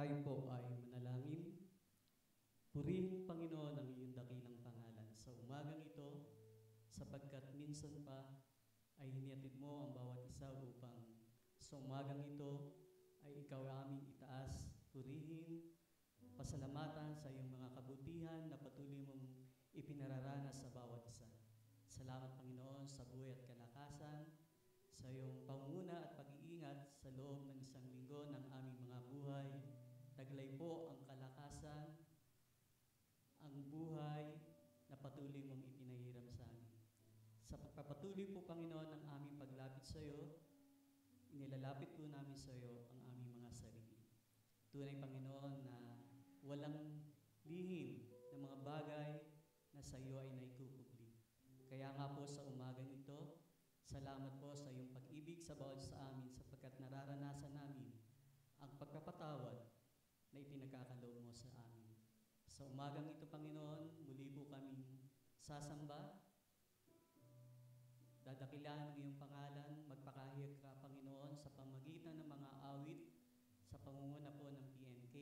Tayo po ay manalangin. Purihin, Panginoon, ang iyong dakilang pangalan sa umagang ito, sapagkat minsan pa ay hinihatid mo ang bawat isa upang sa umagang ito ay ikaw aming itaas, purihin, pasalamatan sa iyong mga kabutihan na patuloy mong ipinararanas sa bawat isa. Salamat, Panginoon, sa buhay at kalakasan, sa iyong pangunguna at pag-iingat sa loob ng isang linggo ng aming mga buhay. Taglay po ang kalakasan, ang buhay na patuloy mong ipinahiram sa amin. Sa pagpapatuloy po, Panginoon, ng aming paglapit sa iyo, inilalapit po namin sa iyo ang aming mga sarili. Tunay, Panginoon, na walang lihim na mga bagay na sa iyo ay naikukubli. Kaya nga po sa umagang ito, salamat po sa iyong pag-ibig sa bawat sa amin sapagkat nararanasan namin ang pagpapatawad na ipinagkakaloob mo sa amin. Sa umagang ito, Panginoon, muli po kaming sasamba, dadakilahan ang iyong pangalan, magpakahiyag ka, Panginoon, sa pamagitan ng mga awit, sa pangunguna po ng PNK,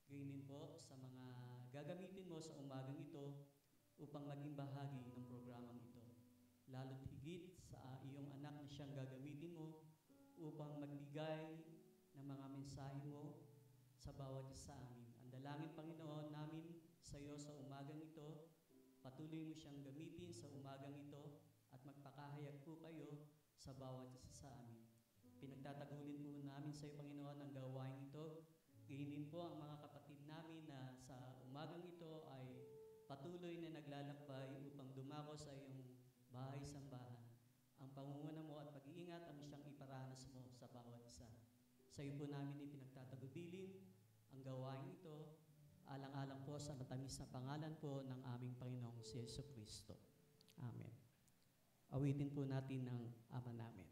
gayon po sa mga gagamitin mo sa umagang ito upang maging bahagi ng programang ito. Lalo't higit sa iyong anak na siyang gagamitin mo upang magbigay ng mga mensahe mo sa bawat isa amin. Ang dalangin, Panginoon, namin sa iyo sa umagang ito, patuloy mo siyang gamitin sa umagang ito at magpakahayag po kayo sa bawat isa sa amin. Pinagtatagulin po namin sa iyo, Panginoon, ang gawain ito. Gayon po ang mga kapatid namin na sa umagang ito ay patuloy na naglalakbay upang dumako sa iyong bahay-sambahan. Ang pangunguna mo at pag-iingat ang siyang iparanas mo sa bawat isa. Sa iyo po namin ipinagtatagubilin ang gawain ito, alang-alang po sa matamis na pangalan po ng aming Panginoong si Jesucristo. Amen. Awitin po natin ang Ama namin.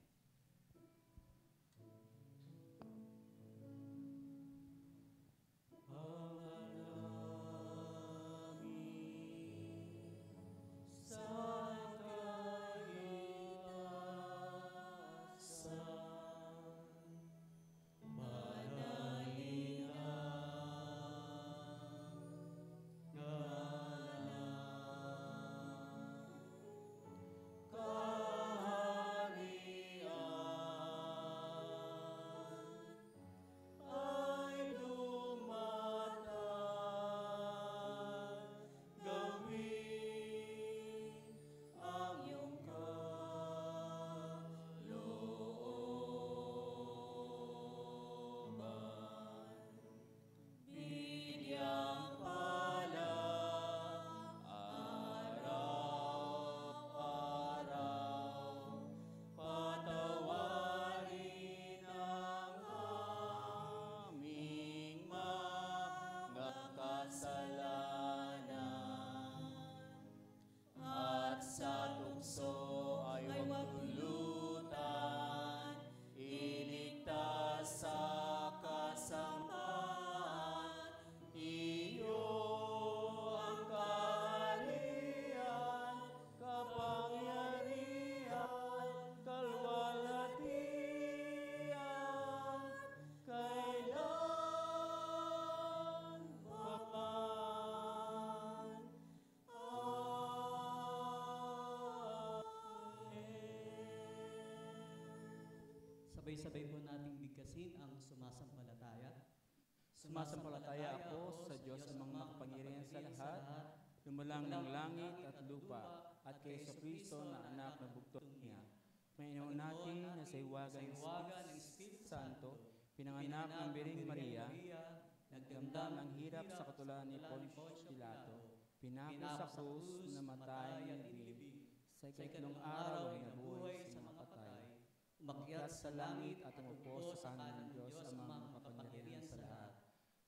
Sabay-sabay po nating bigkasin ang sumasampalataya. Sumasampalataya ako sa Diyos amang makapangyarihan sa lahat, lumulang ng langit at lupa, at kay Jesucristo na anak na bugtong niya. Panginoon natin na sa hiwaga ng Espiritu Santo, pinanganak ng Birheng Maria, nagdamdam ng hirap sa katularan ni Pontius Pilato, pinako sa krus, namatay, nilibing, sa ikatlong araw ay nabuhay sa mga patay, umakyat sa langit at umupo sa kanan ng Diyos amang makapangyarihan sa lahat.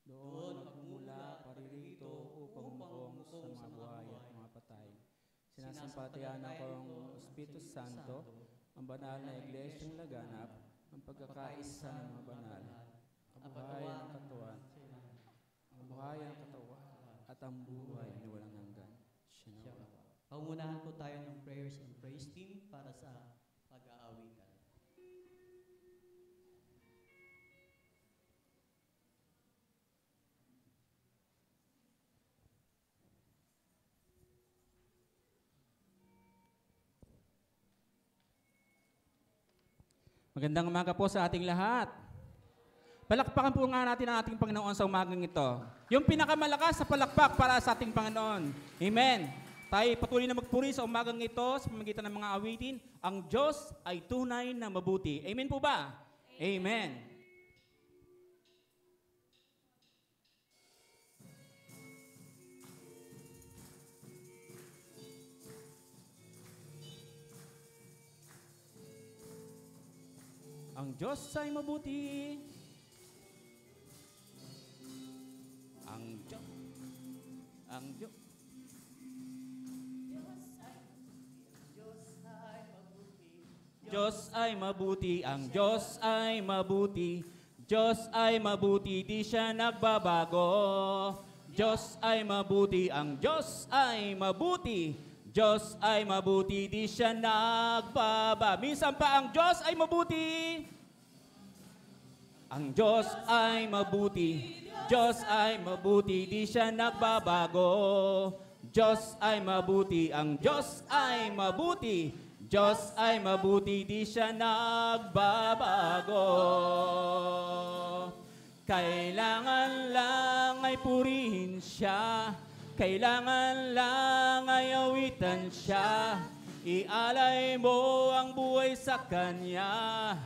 Doon magmumula paririto upang umuong sa mga buhay at mga patay. Sinasampatayan ako ang Espiritu Santo, ang banal na iglesyang laganap, ang pagkakaisa ng mga banal, ang buhay ng katawan, at ang buhay na walang hanggan. Pangunahan po tayo ng prayers and praise team para sa pag-aawitan. Magandang umaga po sa ating lahat. Palakpakan po nga natin ang ating Panginoon sa umagang ito. Yung pinakamalakas sa palakpak para sa ating Panginoon. Amen. Tayo patuloy na magpuri sa umagang ito sa pamamagitan ng mga awitin. Ang Diyos ay tunay na mabuti. Amen po ba? Amen. Ang Diyos ay mabuti. Ang Diyos. Ang Diyos. Diyos ay mabuti. Ang Diyos ay mabuti. Diyos ay mabuti, di siya nagbabago. Diyos ay mabuti. Ang Diyos ay mabuti. Diyos ay mabuti, di siya nagbaba. Minsan pa ang Diyos ay mabuti. Ang Diyos ay mabuti. Diyos ay mabuti, di siya nagbabago. Diyos ay mabuti. Ang Diyos ay mabuti. Diyos ay mabuti, di siya nagbabago. Kailangan lang ay purihin siya. Kailangan lang ay awitan siya. Ialay mo ang buhay sa Kanya.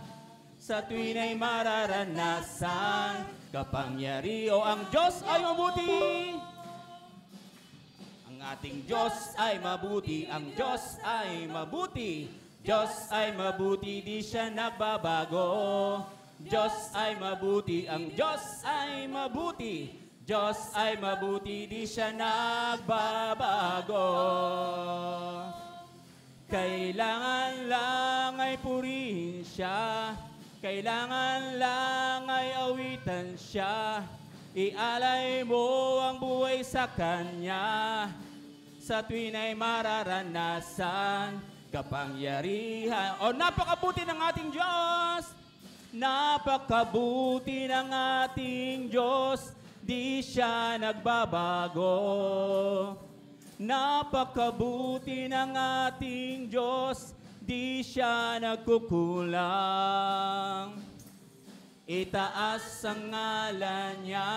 Sa tuwin ay mararanasan kapangyarihan. Ang Diyos ay mabuti. Ang ating Diyos ay mabuti. Ang Diyos ay mabuti. Diyos ay mabuti, di siya nagbabago. Diyos ay mabuti. Ang Diyos ay mabuti. Diyos ay mabuti, di siya nagbabago. Kailangan lang ay purihin siya. Kailangan lang ay awitan siya. Ialay mo ang buhay sa Kanya. Sa tuwin ay mararanasan kapangyarihan. O, napakabuti ng ating Diyos. Napakabuti ng ating Diyos. Di siya nagbabago. Napakabuti ng ating Diyos. Di siya nagkukulang. Itaas ang ngalan niya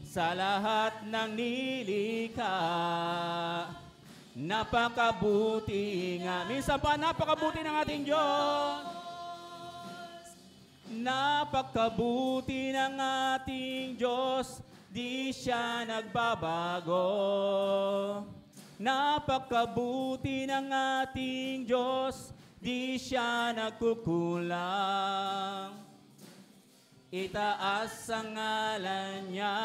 sa lahat ng nilikha. Napakabuti nga. Minsan pa, napakabuti ng ating Diyos. Napakabuti ng ating Diyos, di siya nagbabago. Napakabuti ng ating Diyos, di siya nagkukulang. Itaas ang ngalan niya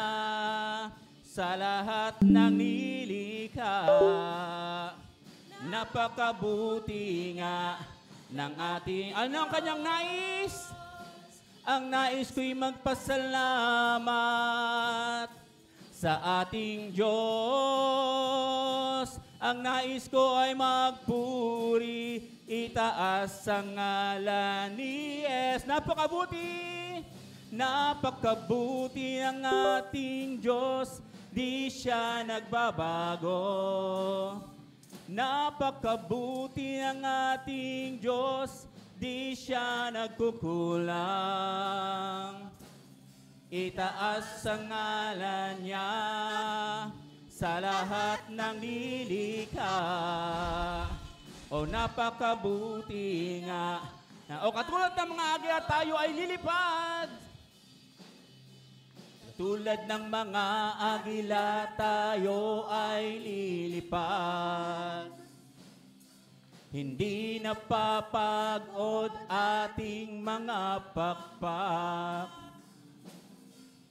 sa lahat ng nilikha. Napakabuti nga ng ating, ano ang kanyang nais? Ang nais ko'y magpasalamat sa ating Diyos. Ang nais ko ay magpuri, itaas ang ngalan ni Jesus. Napakabuti! Napakabuti ang ating Diyos, di siya nagbabago. Napakabuti ang ating Diyos, di siya nagkukulang. Itaas ang ngalan niya sa lahat ng nilikha. O, napakabuti nga. O, katulad ng mga agila, tayo ay lilipad. Katulad ng mga agila, tayo ay lilipad. Hindi napapagod ating mga pakpak.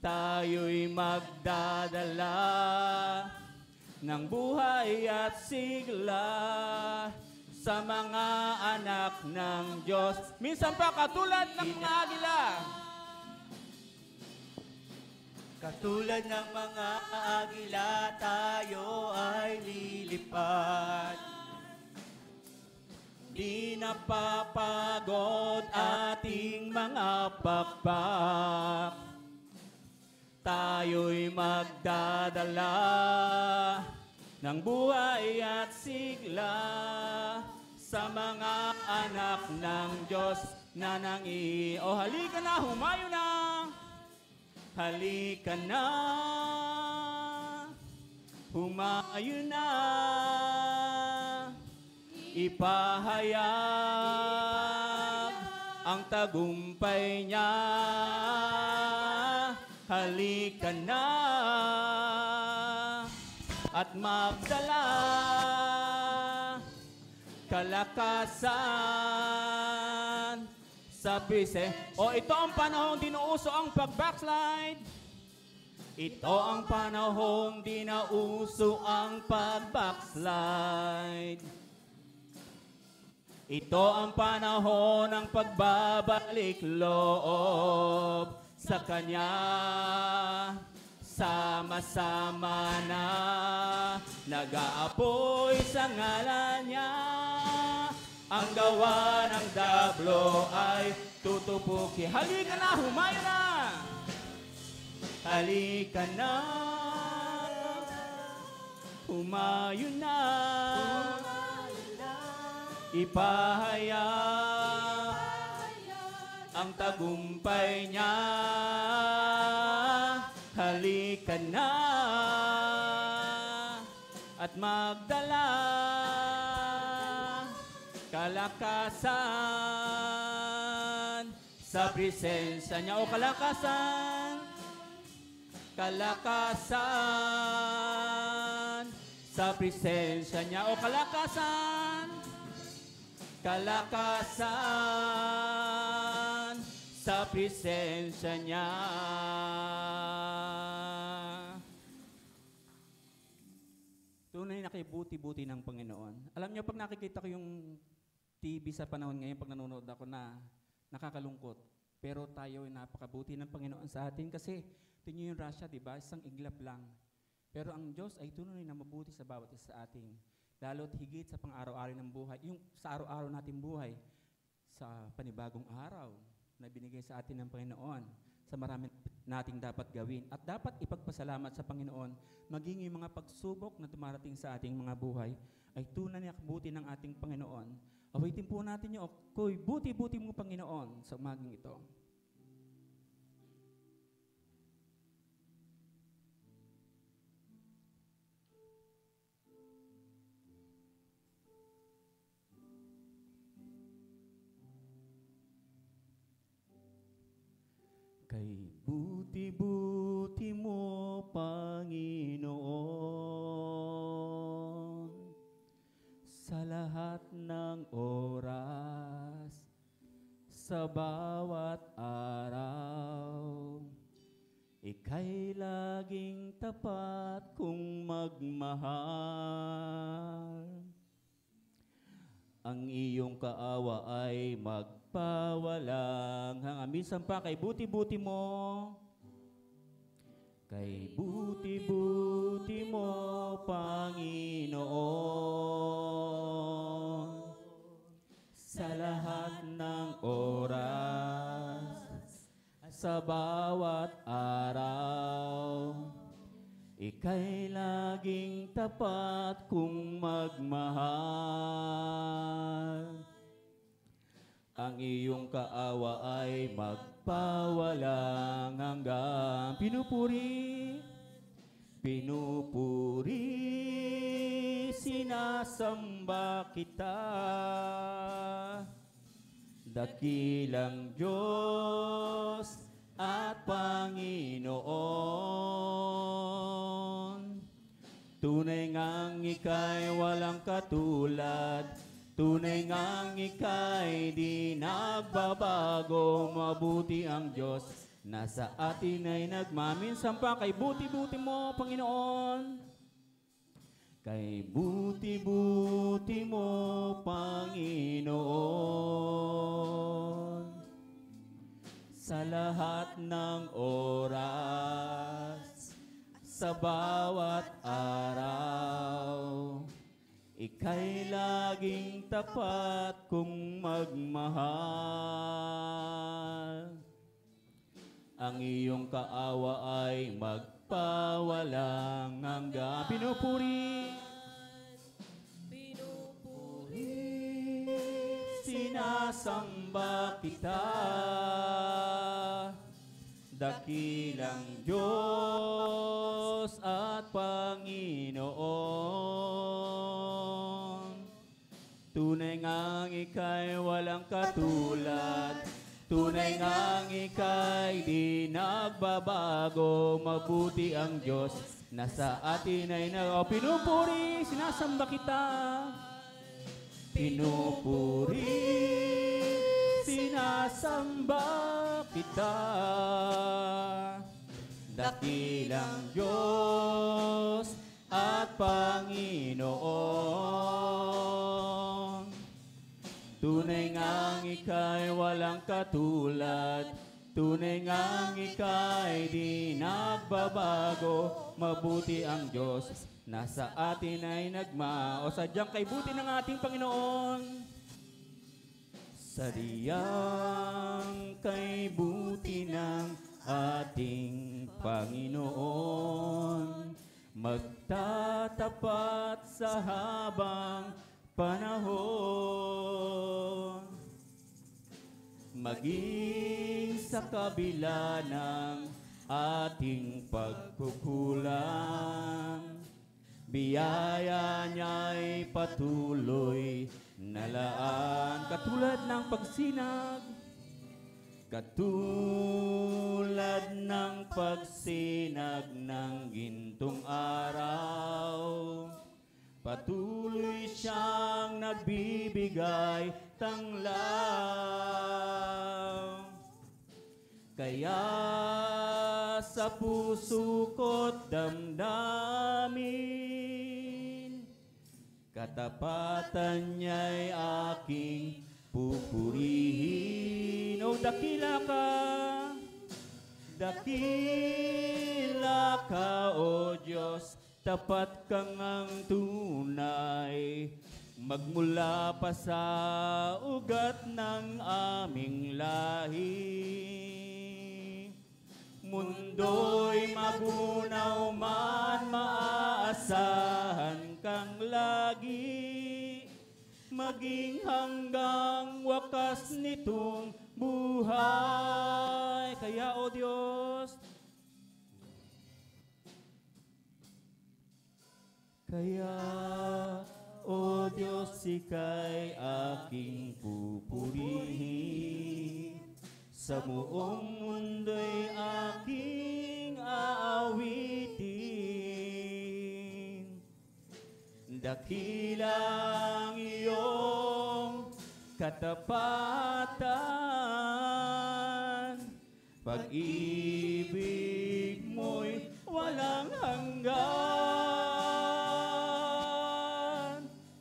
Tayo'y magdadala ng buhay at sigla sa mga anak ng Diyos. Minsan pa katulad ng mga agila. Katulad ng mga agila, tayo ay lilipad. Di napapagod ating mga pakpak. Tayo'y magdadala ng buhay at sigla sa mga anak ng Diyos. nanangi. O halika na, humayo na. Halika na, humayo na. Ipahayag ang tagumpay niya. Halika na at magdala kalakasan sa pise. O ito ang panahong dinuuso ang pag-backslide. Ito ang panahong dinauso ang pag-backslide. Ito ang panahon ng pagbabalik loob sa Kanya. Sama-sama na nag-aapoy sa ngalan niya. Ang gawa ng dablo ay tutupuki. Halika na, humayo na! Halika na, humayo na. Ipahayag ang tagumpay niya. Halika na at magdala kalakasan sa presensya niya. O kalakasan, kalakasan sa presensya niya. O kalakasan, kalakasan sa presensya niya. Tunay na kay buti-buti ng Panginoon. Alam niyo, pag nakikita ko yung TV sa panahon ngayon, pag nanonood ako na nakakalungkot. Pero tayo ay napakabuti ng Panginoon sa atin kasi tingin yung Russia, di ba? Isang iglap lang. Pero ang Diyos ay tunay na mabuti sa bawat isa sa atin. Lalo't higit sa pang-araw-araw ng buhay, yung sa araw-araw nating buhay, sa panibagong araw na binigay sa atin ng Panginoon, sa marami nating dapat gawin. At dapat ipagpasalamat sa Panginoon, maging yung mga pagsubok na dumarating sa ating mga buhay, ay tunay na kabuti ng ating Panginoon. Awitin po natin yung, Koy, buti-buti mo Panginoon sa umagang ito. Kay buti-buti mo, Panginoon, sa lahat ng oras, sa bawat araw, ika'y laging tapat kung magmahal. Ang iyong kaawa ay magpawalang hanggang. Minsan pa, kay buti-buti mo. Kay buti-buti mo, Panginoon, sa lahat ng oras, sa bawat araw, ika'y laging tapat kung magmahal. Ang iyong kaawa ay magpawalang hanggang. Pinupuri, sinasamba kita. Dakilang Diyos at Panginoon, tunay ngang ika'y walang katulad, tunay ngang ika'y di nagbabago. Mabuti ang Diyos na sa atin ay nagmaminsan pa. Kay buti-buti mo, Panginoon. Kay buti-buti mo, Panginoon, sa lahat ng oras, sa bawat araw, ika'y laging tapat kung magmahal. Ang iyong kaawa ay magpawalang hanggang. Pinupuri, sinasamba sinasamba kita, dakilang Diyos at Panginoon. Tunay ngang ika'y walang katulad, tunay ngang ika'y di nagbabago. Mabuti ang Diyos na sa atin ay pinupuri, sinasamba kita. Pinupuri, sinasamba kita, dakilang Diyos at Panginoon. Tunay ngang ika'y walang katulad, tunay ngang ika'y di nagbabago. Mabuti ang Diyos na sa atin ay o sadyang kay buti ng ating Panginoon. Sadyang kay buti ng ating Panginoon, magtatapat sa habang panahon. Maging sa kabila ng ating pagkukulang, biyaya niya'y patuloy na laan. Katulad ng pagsinag, katulad ng pagsinag ng gintong araw, patuloy siyang nagbibigay tanglaw. Kaya sa puso ko't damdamin, katapatan niya'y aking pupurihin. O dakila ka, O Diyos, tapat kang ang tunay, magmula pa sa ugat ng aming lahi. Mundo'y magunaw man, maaasahan kang lagi, maging hanggang wakas nitong buhay. Kaya, O Diyos, O Diyos, ika'y aking pupurihin, sa buong mundo'y aking aawitin. Dakilang iyong katapatan, pag-ibig mo'y walang hanggan.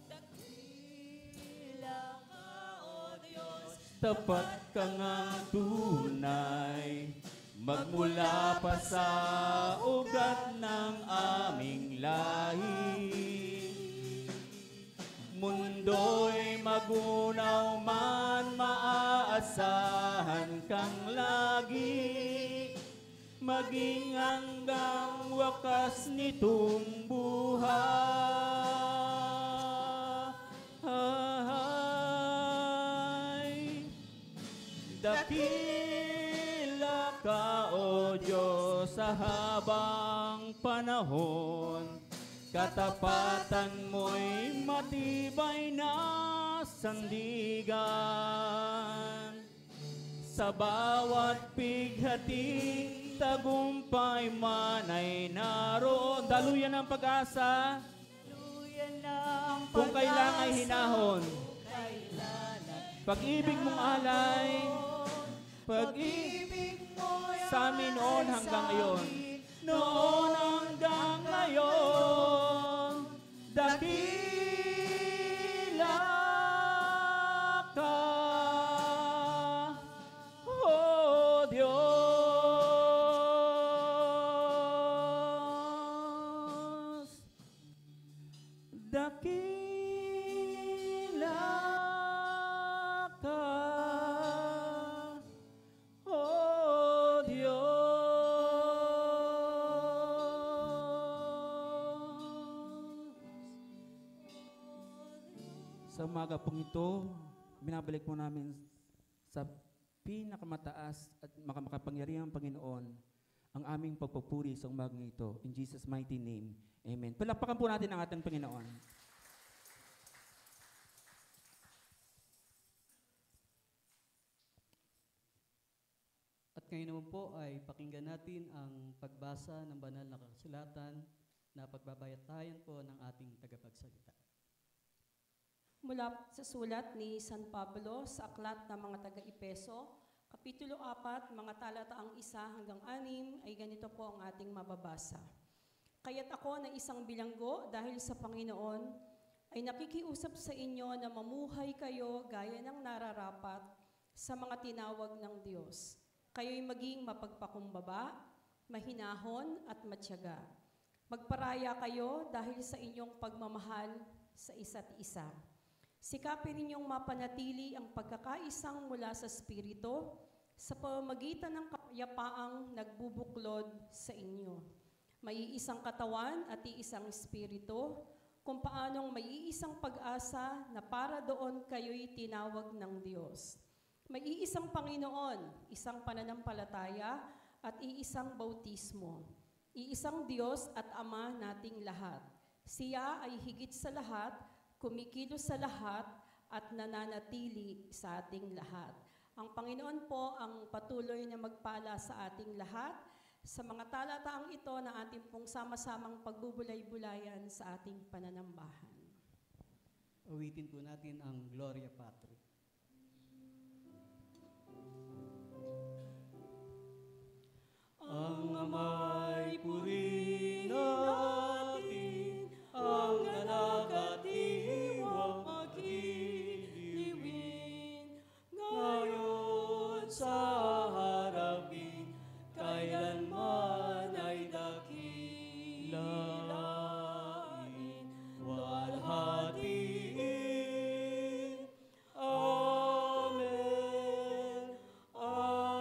Dakila ka, O Diyos, tapat ka ngang tunay, magmula pa sa ugat ng aming lahi. Mundo'y magunaw man, maaasahan kang lagi, maging hanggang wakas nitong buhay. Dakila ka, O Diyos, sa habang panahon, katapatan mo'y matibay na sandigan. Sa bawat pighati, tagumpay man ay naroon. Daluyan ng pag-asa, kung kailan ay hinahon. Pag-ibig mong alay, pag-ibig sa amin noon hanggang ngayon. Noon hanggang ngayon, dakila ka, O Diyos. Dakila ka, O Diyos. Sa umaga pong ito, binabalik po namin sa pinakamataas at makapangyarihang Panginoon ang aming pagpupuri sa umagang ito. In Jesus' mighty name, amen. Palakpakan po natin ang ating Panginoon. At ngayon naman po ay pakinggan natin ang pagbasa ng banal na kasulatan na pagbabayatayan po ng ating tagapagsalita. Mula sa sulat ni San Pablo sa aklat ng mga taga-Epeso, Kapitulo 4, mga talataang 1 hanggang 6, ay ganito po ang ating mababasa. Kaya't ako na isang bilanggo dahil sa Panginoon, ay nakikiusap sa inyo na mamuhay kayo gaya ng nararapat sa mga tinawag ng Diyos. Kayo'y maging mapagpakumbaba, mahinahon at matyaga. Magparaya kayo dahil sa inyong pagmamahal sa isa't isa. Sikapin ninyong mapanatili ang pagkakaisang mula sa Espiritu sa pamamagitan ng kapayapaang nagbubuklod sa inyo. May iisang katawan at iisang Espiritu, kung paanong may iisang pag-asa na para doon kayo'y tinawag ng Diyos. May iisang Panginoon, isang pananampalataya at iisang bautismo. Iisang Diyos at Ama nating lahat. Siya ay higit sa lahat, kumikilos sa lahat at nananatili sa ating lahat. Ang Panginoon po ang patuloy na magpala sa ating lahat sa mga talataang ito na ating pong sama-samang pagbubulay-bulayan sa ating pananambahan. Awitin po natin ang Gloria Patri. Ang Ama'y purihin natin, ang Anak at Iwang magiliwin, ngayon sa harapin, kailanman ay dakilain, walhatiin. Amen. Amen.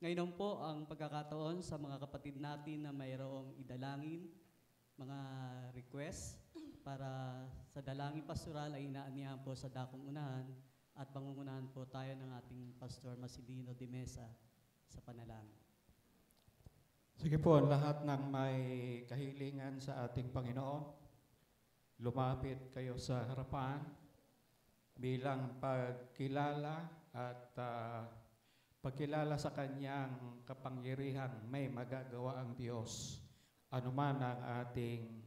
Ngayon po ang pagkakataon sa mga kapatid natin na mayroong idalangin, mga request para sa dalangin pastoral ay inaanyahan po sa dakong unahan at pangungunahan po tayo ng ating Pastor Masilino de Mesa sa panalangin. Sige po, lahat ng may kahilingan sa ating Panginoon, lumapit kayo sa harapan bilang pagkilala at pagkilala sa Kanyang kapangyarihan may magagawa ang Diyos, anuman ang ating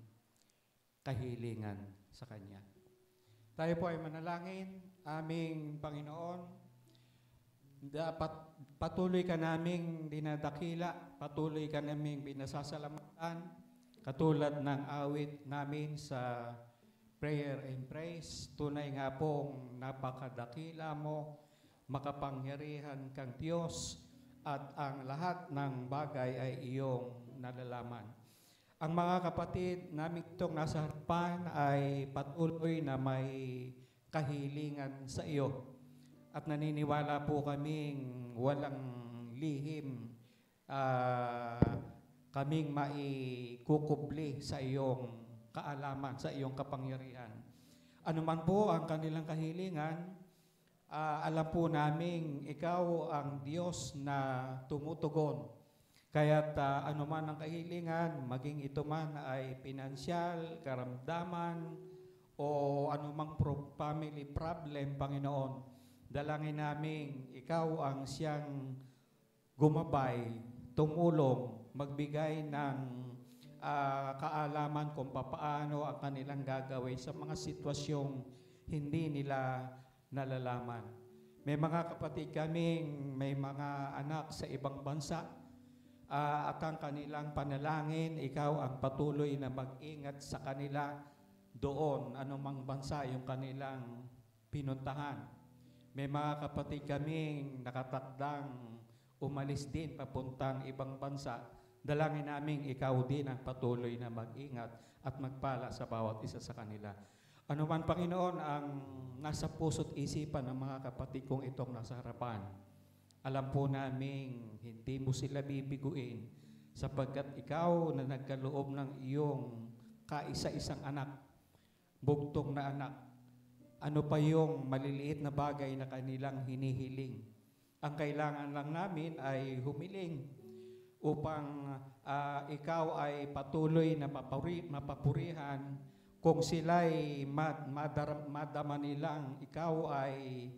kahilingan sa Kanya. Tayo po ay manalangin, aming Panginoon, dapat patuloy ka naming dinadakila, patuloy ka naming binasasalamatan, katulad ng awit namin sa prayer and praise. Tunay nga pong napakadakila mo, makapangyarihan kang Diyos, at ang lahat ng bagay ay iyong nalalaman. Ang mga kapatid namin itong nasa harapan ay patuloy na may kahilingan sa iyo. At naniniwala po kaming walang lihim kaming maikukubli sa iyong kaalaman, sa iyong kapangyarihan. Ano man po ang kanilang kahilingan, alam po naming ikaw ang Diyos na tumutugon. Kaya't anuman ang kahilingan, maging ito man ay pinansyal, karamdaman, o anumang family problem, Panginoon, dalangin namin ikaw ang siyang gumabay, tumulong, magbigay ng kaalaman kung papaano ang kanilang gagawin sa mga sitwasyong hindi nila nalalaman. May mga kapatid kaming may mga anak sa ibang bansa, at ang kanilang panalangin, ikaw ang patuloy na mag-ingat sa kanila doon, anumang bansa yung kanilang pinuntahan. May mga kapatid kaming nakatakdang umalis din papuntang ibang bansa. Dalangin namin ikaw din ang patuloy na mag-ingat at magpala sa bawat isa sa kanila. Ano man, Panginoon, ang nasa puso't isipan ng mga kapatid kong itong nasa harapan, alam po namin hindi mo sila bibiguin sapagkat ikaw na nagkaloob ng iyong kaisa-isang anak bugtong na anak. Ano pa yung maliliit na bagay na kanilang hinihiling? Ang kailangan lang namin ay humiling upang ikaw ay patuloy na mapapurihan kung sila'y madama nilang ikaw ay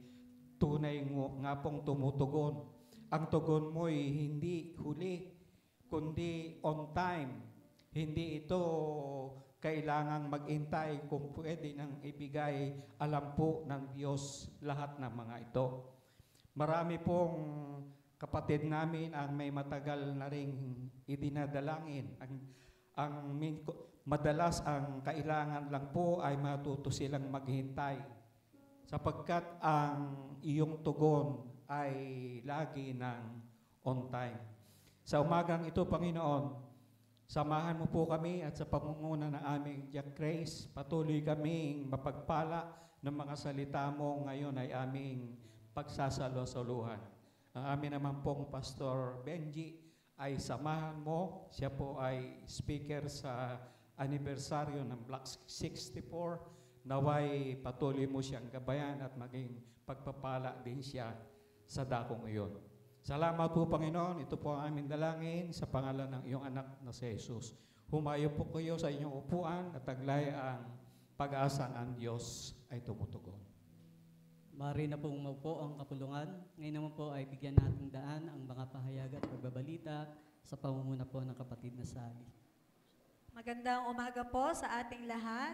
tunay nga pong tumutugon. Ang tugon mo'y hindi huli, kundi on time. Hindi ito kailangang mag-intay kung pwede nang ibigay, alam po ng Diyos lahat ng mga ito. Marami pong kapatid namin ang may matagal na ring idinadalangin. Madalas ang kailangan lang po ay matuto silang maghintay sapagkat ang iyong tugon ay lagi ng on time. Sa umagang ito, Panginoon, samahan mo po kami at sa pamumuno ng aming Jack Grace, patuloy kaming mapagpala ng mga salita mo ngayon ay aming pagsasalo-saluhan. Ang amin naman pong Pastor Benji ay samahan mo. Siya po ay speaker sa anibersaryo ng Block 64. Naway patuloy mo siyang gabayan at maging pagpapala din siya sa dakong iyon. Salamat po, Panginoon. Ito po ang aming dalangin sa pangalan ng iyong anak na si Jesus. Humayo po kayo sa inyong upuan at taglay ang pag-asa ng Diyos ay tumutugon. Maaari na pong maupo ang kapulungan. Ngayon naman po ay bigyan natin daan ang mga pahayag at pagbabalita sa pamumuna po ng kapatid na Sally. Magandang umaga po sa ating lahat.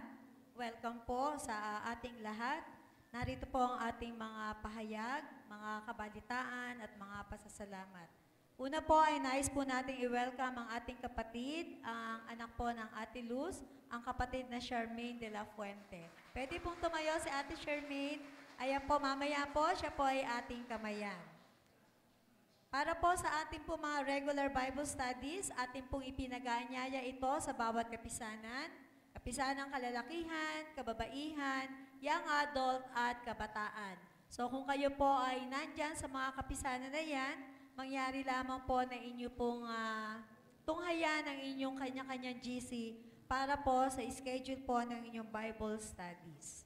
Welcome po sa ating lahat. Narito po ang ating mga pahayag, mga kabalitaan at mga pasasalamat. Una po ay nais po nating i-welcome ang ating kapatid, ang anak po ng Ate Luz, ang kapatid na Charmaine de la Fuente. Pwede pong tumayo si Ate Charmaine. Ayan po, mamaya po, siya po ay ating kamayan. Para po sa ating po mga regular Bible studies, ating pong ipinag-aanyaya ito sa bawat kapisanan. Kapisanang kalalakihan, kababaihan, young adult at kabataan. So kung kayo po ay nandyan sa mga kapisanan na yan, mangyari lamang po na inyo pong tunghayan ang inyong kanya-kanyang GC para po sa schedule po ng inyong Bible studies.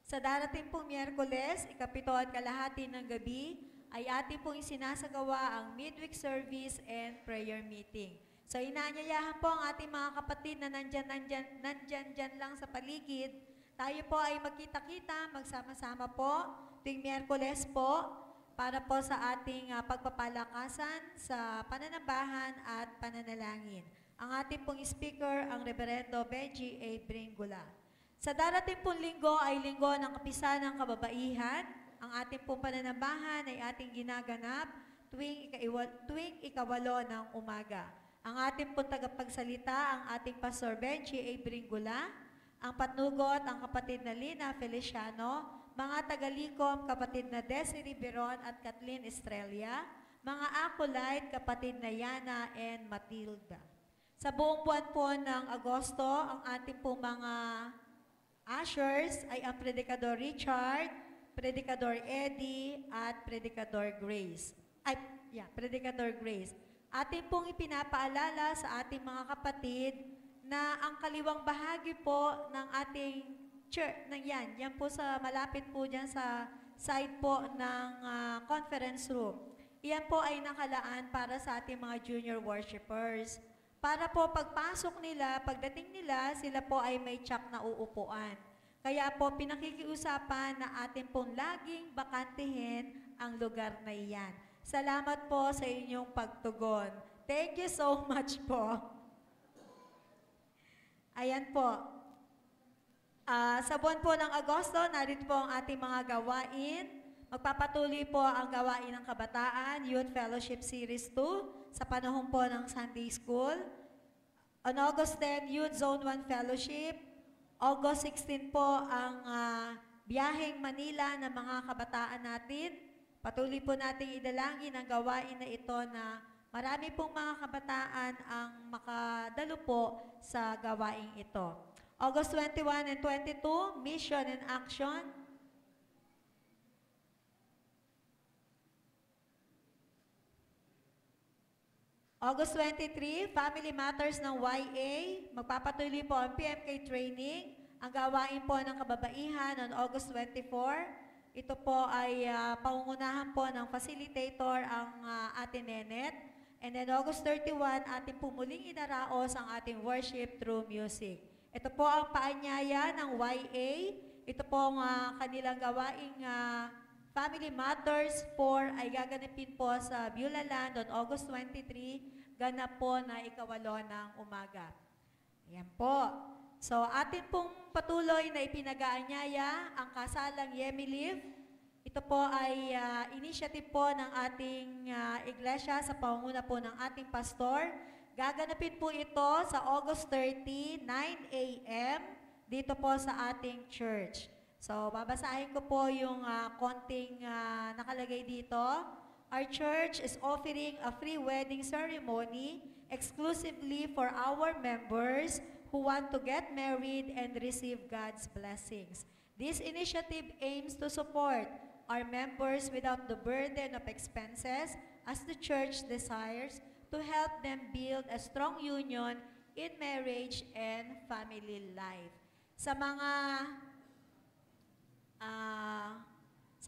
Sa darating pong Miyerkules, 7:30 ng gabi, ay ating pong isinasagawa ang midweek service and prayer meeting. So inaanyayahan po ang ating mga kapatid na nandyan lang sa paligid. Tayo po ay magkita-kita, magsama-sama po tuwing Miyerkules po para po sa ating pagpapalakasan sa pananambahan at pananalangin. Ang ating pong speaker, ang Reverendo Benji A. Bringula. Sa darating pong linggo ay linggo ng kapisanang kababaihan. Ang ating pong pananambahan ay ating ginaganap tuwing 8 ng umaga. Ang ating pong tagapagsalita, ang ating Pastor Benji A. Bringula, ang patnugot, ang kapatid na Lina Feliciano, mga tagalikom, kapatid na Desiree Biron at Kathleen Estrella, mga acolyte, kapatid na Yana and Matilda. Sa buong buwan po ng Agosto, ang ating pong mga ushers ay ang Predikador Richard, Predikador Eddie, at Predikador Grace. Predikador Grace. Ating pong ipinapaalala sa ating mga kapatid na ang kaliwang bahagi po ng ating church, yan po sa malapit po dyan sa side po ng conference room. Iyan po ay nakalaan para sa ating mga junior worshipers. Para po pagpasok nila, pagdating nila, sila po ay may tsak na uupuan. Kaya po pinakikiusapan na atin pong laging bakantihin ang lugar na iyan. Salamat po sa inyong pagtugon. Thank you so much po. Ayan po. Sa buwan po ng Agosto, narito po ang ating mga gawain. Magpapatuloy po ang gawain ng kabataan, Youth Fellowship Series 2, sa panahon po ng Sunday School. On August 10, Youth Zone 1 Fellowship. August 16 po ang biyaheng Manila ng mga kabataan natin. Patuloy po nating idalangin ang gawain na ito na marami pong mga kabataan ang makadalo po sa gawain ito. August 21 and 22, Mission and Action. August 23, Family Matters ng YA. Magpapatuloy po ang PMK training. ang gawain po ng kababaihan on August 24. Ito po ay pangungunahan po ng facilitator ang ating Nenet. And then August 31, ating pumuling inaraos ang ating worship through music. Ito po ang paanyaya ng YA. Ito po ang kanilang gawaing Family Matters 4 ay gaganapin po sa Beulah Land on August 23, ganap po na 8 ng umaga. Ayan po. So, atin pong patuloy na ipinag-aanyaya ang kasalang Yemiliv. Ito po ay initiative po ng ating iglesia sa pangunguna po ng ating pastor. Gaganapin po ito sa August 30, 9 a.m. dito po sa ating church. So, babasahin ko po yung konting nakalagay dito. Our church is offering a free wedding ceremony exclusively for our members who want to get married and receive God's blessings. This initiative aims to support our members without the burden of expenses as the church desires to help them build a strong union in marriage and family life. Sa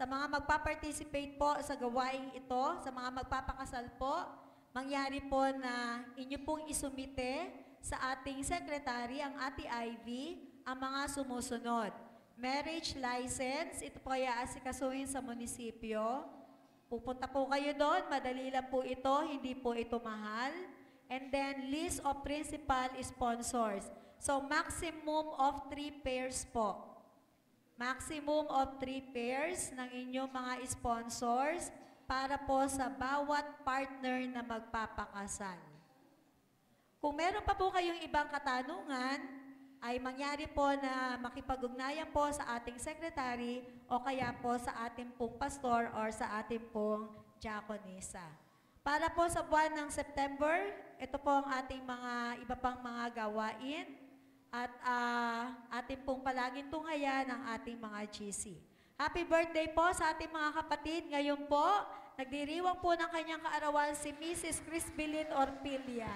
mga magpa-participate po sa gawaing ito, sa mga magpapakasal po, mangyari po na inyo pong isumite sa ating secretary, ang Ate Ivy, ang mga sumusunod. Marriage license, ito po ay aasikasuhin sa munisipyo. Pupunta po kayo doon, madali lang po ito, hindi po ito mahal. And then, list of principal sponsors. So, maximum of 3 pairs po. Maximum of 3 pairs ng inyong mga sponsors para po sa bawat partner na magpapakasal. Kung meron pa po kayong ibang katanungan, ay mangyari po na makipag-ugnayan po sa ating secretary o kaya po sa ating pong pastor or sa ating pong diakonisa. Para po sa buwan ng September, ito po ang ating mga iba pang mga gawain at ating pong palaging tunghayan ang ating mga GC. Happy birthday po sa ating mga kapatid. Ngayon po, nagdiriwang po ng kanyang kaarawan si Mrs. Crisbelin Orpilia.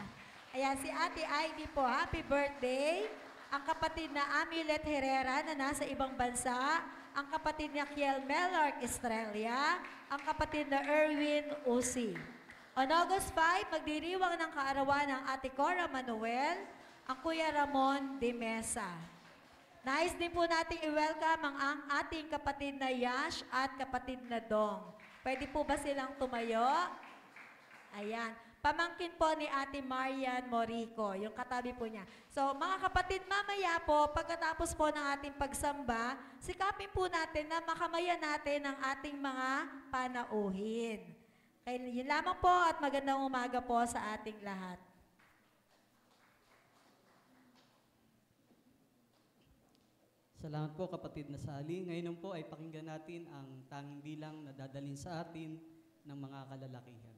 Ayan, si Ate Ivy po, happy birthday. Ang kapatid na Amulet Herrera na nasa ibang bansa, ang kapatid na Kiel Melark Estrella, ang kapatid na Erwin Usi. On August 5, magdiriwang ng kaarawan ng Ate Cora Manuel, ang Kuya Ramon de Mesa. Nais din po nating i-welcome ang ating kapatid na Yash at kapatid na Dong. Pwede po ba silang tumayo? Ayan. Pamangkin po ni Ate Marian Morico, yung katabi po niya. So, mga kapatid, mamaya po, pagkatapos po ng ating pagsamba, sikapin po natin na makamaya natin ang ating mga panauhin. Kaya yun lamang po at magandang umaga po sa ating lahat. Salamat po kapatid na Sally. Ngayon po ay pakinggan natin ang tanging bilang na dadalhin sa atin ng mga kalalakihan.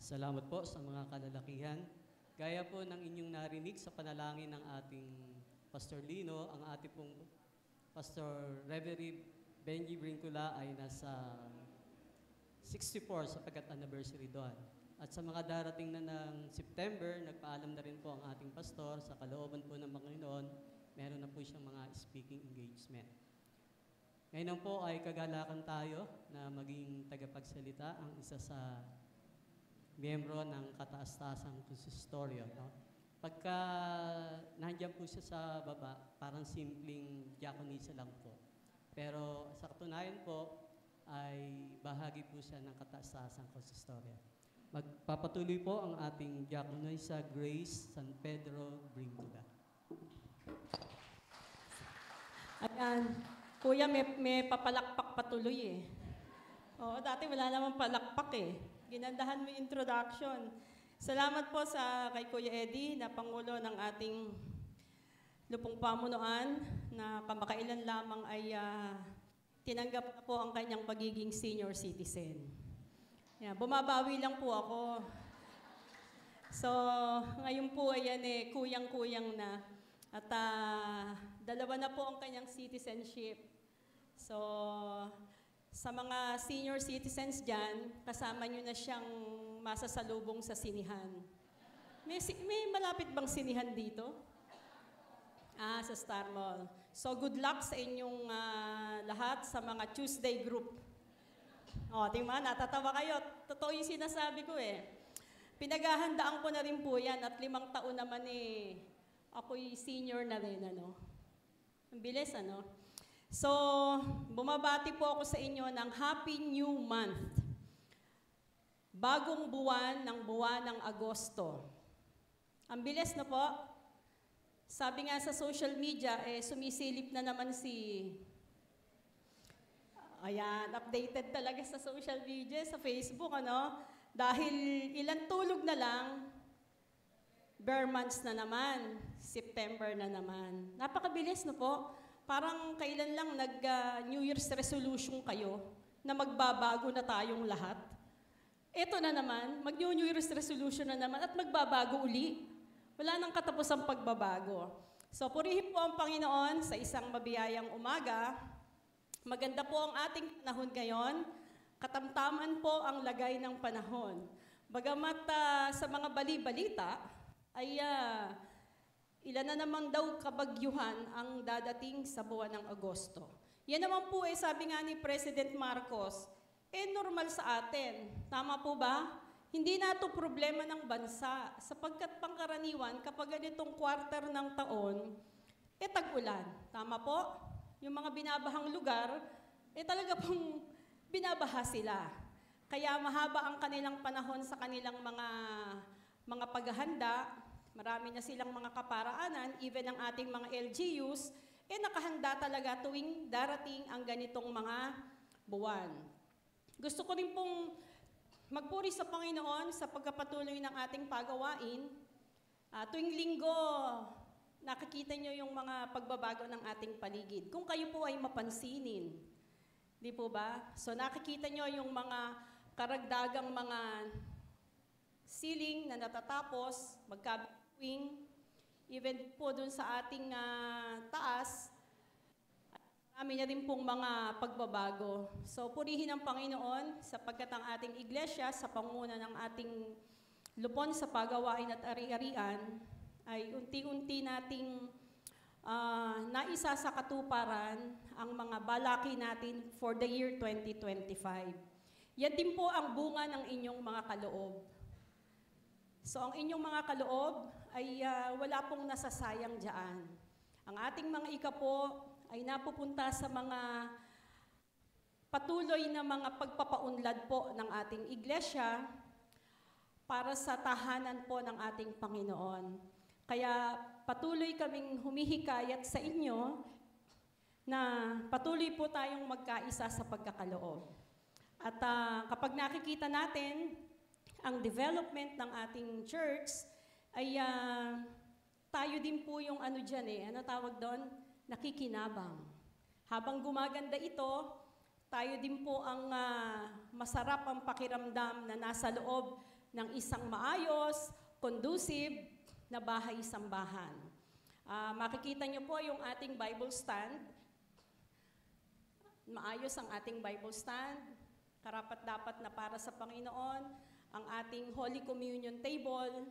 Salamat po sa mga kalalakihan. Gaya po ng inyong narinig sa panalangin ng ating Pastor Lino, ang ating pong Pastor Reverend Benji Brincula ay nasa 64 sapagkat anniversary doon. At sa mga darating na ng September, nagpaalam na rin po ang ating pastor sa kalooban po ng Panginoon, meron na po siyang mga speaking engagement. Ngayon po ay kagalakan tayo na maging tagapagsalita ang isa sa miyembro ng kataas-taasang konsistoryo. No? Pagka nandiyan po siya sa baba, parang simpleng diakonisa lang po. Pero sa katunayan po, ay bahagi po siya ng kataas-taasang konsistoryo. Magpapatuloy po ang ating diakonisa Grace San Pedro Brincula. Ayan. Kuya, may papalakpak patuloy eh. Oo, dati wala namang palakpak eh. Ginandahan mo yung introduction. Salamat po sa kay Kuya Eddie na Pangulo ng ating lupong pamunuan na kamakailan lamang ay tinanggap na po ang kanyang pagiging senior citizen. Yeah, bumabawi lang po ako. So, ngayon po ayan kuyang-kuyang na. At dalawa na po ang kanyang citizenship. So, sa mga senior citizens dyan, kasama nyo na siyang masasalubong sa sinihan. May malapit bang sinihan dito? Sa Star Mall. So, good luck sa inyong lahat sa mga Tuesday group. O, tingnan, natatawa kayo. Totoo yung sinasabi ko eh. Pinaghahandaan ko na rin po yan at 5 taon naman ako'y senior na rin, ano. Ang bilis, ano. So, bumabati po ako sa inyo ng Happy New Month. Bagong buwan ng Agosto. Ang bilis na po. Sabi nga sa social media, sumisilip na naman ayan, updated talaga sa social media, sa Facebook, ano. Dahil ilang tulog na lang, bare months na naman, September na naman. Napakabilis na po. Parang kailan lang nag-New Year's resolution kayo na magbabago na tayong lahat. Ito na naman, mag-New Year's resolution na naman at magbabago uli. Wala nang katapusang pagbabago. So purihin po ang Panginoon sa isang mabiyayang umaga. Maganda po ang ating panahon ngayon. Katamtaman po ang lagay ng panahon. Bagamat sa mga bali-balita, ay ilan na naman daw kabagyuhan ang dadating sa buwan ng Agosto. Yan naman po sabi nga ni President Marcos, normal sa atin. Tama po ba? Hindi na ito problema ng bansa sapagkat pangkaraniwan kapag ganitong quarter ng taon, tag-ulan. Tama po? Yung mga binabahang lugar, talaga pong binabaha sila. Kaya mahaba ang kanilang panahon sa kanilang mga paghahanda. Marami na silang mga kaparaanan, even ang ating mga LGUs, nakahanda talaga tuwing darating ang ganitong mga buwan. Gusto ko rin pong magpuri sa Panginoon sa pagkapatuloy ng ating pagawain. Tuwing linggo, nakikita nyo yung mga pagbabago ng ating paligid. Kung kayo po ay mapansinin, di po ba? So nakikita nyo yung mga karagdagang mga ceiling na natatapos, even po dun sa ating taas, marami na rin pong mga pagbabago. So, purihin ang Panginoon sapagkat ang ating iglesia sa panguna ng ating lupon sa pagawain at ari-arian ay unti-unti nating naisa sa katuparan ang mga balaki natin for the year 2025. Yan din po ang bunga ng inyong mga kaloob. So ang inyong mga kaloob ay wala pong nasasayang dyan. Ang ating mga ikapo ay napupunta sa mga patuloy na mga pagpapaunlad po ng ating iglesia para sa tahanan po ng ating Panginoon. Kaya patuloy kaming humihikayat sa inyo na patuloy po tayong magkaisa sa pagkakaloob. At kapag nakikita natin ang development ng ating church, ay tayo din po yung ano dyan ano tawag doon? Nakikinabang. Habang gumaganda ito, tayo din po ang masarap ang pakiramdam na nasa loob ng isang maayos, conducive na bahay-sambahan. Makikita niyo po yung ating Bible stand. Maayos ang ating Bible stand. Karapat-dapat na para sa Panginoon. Ang ating Holy Communion table.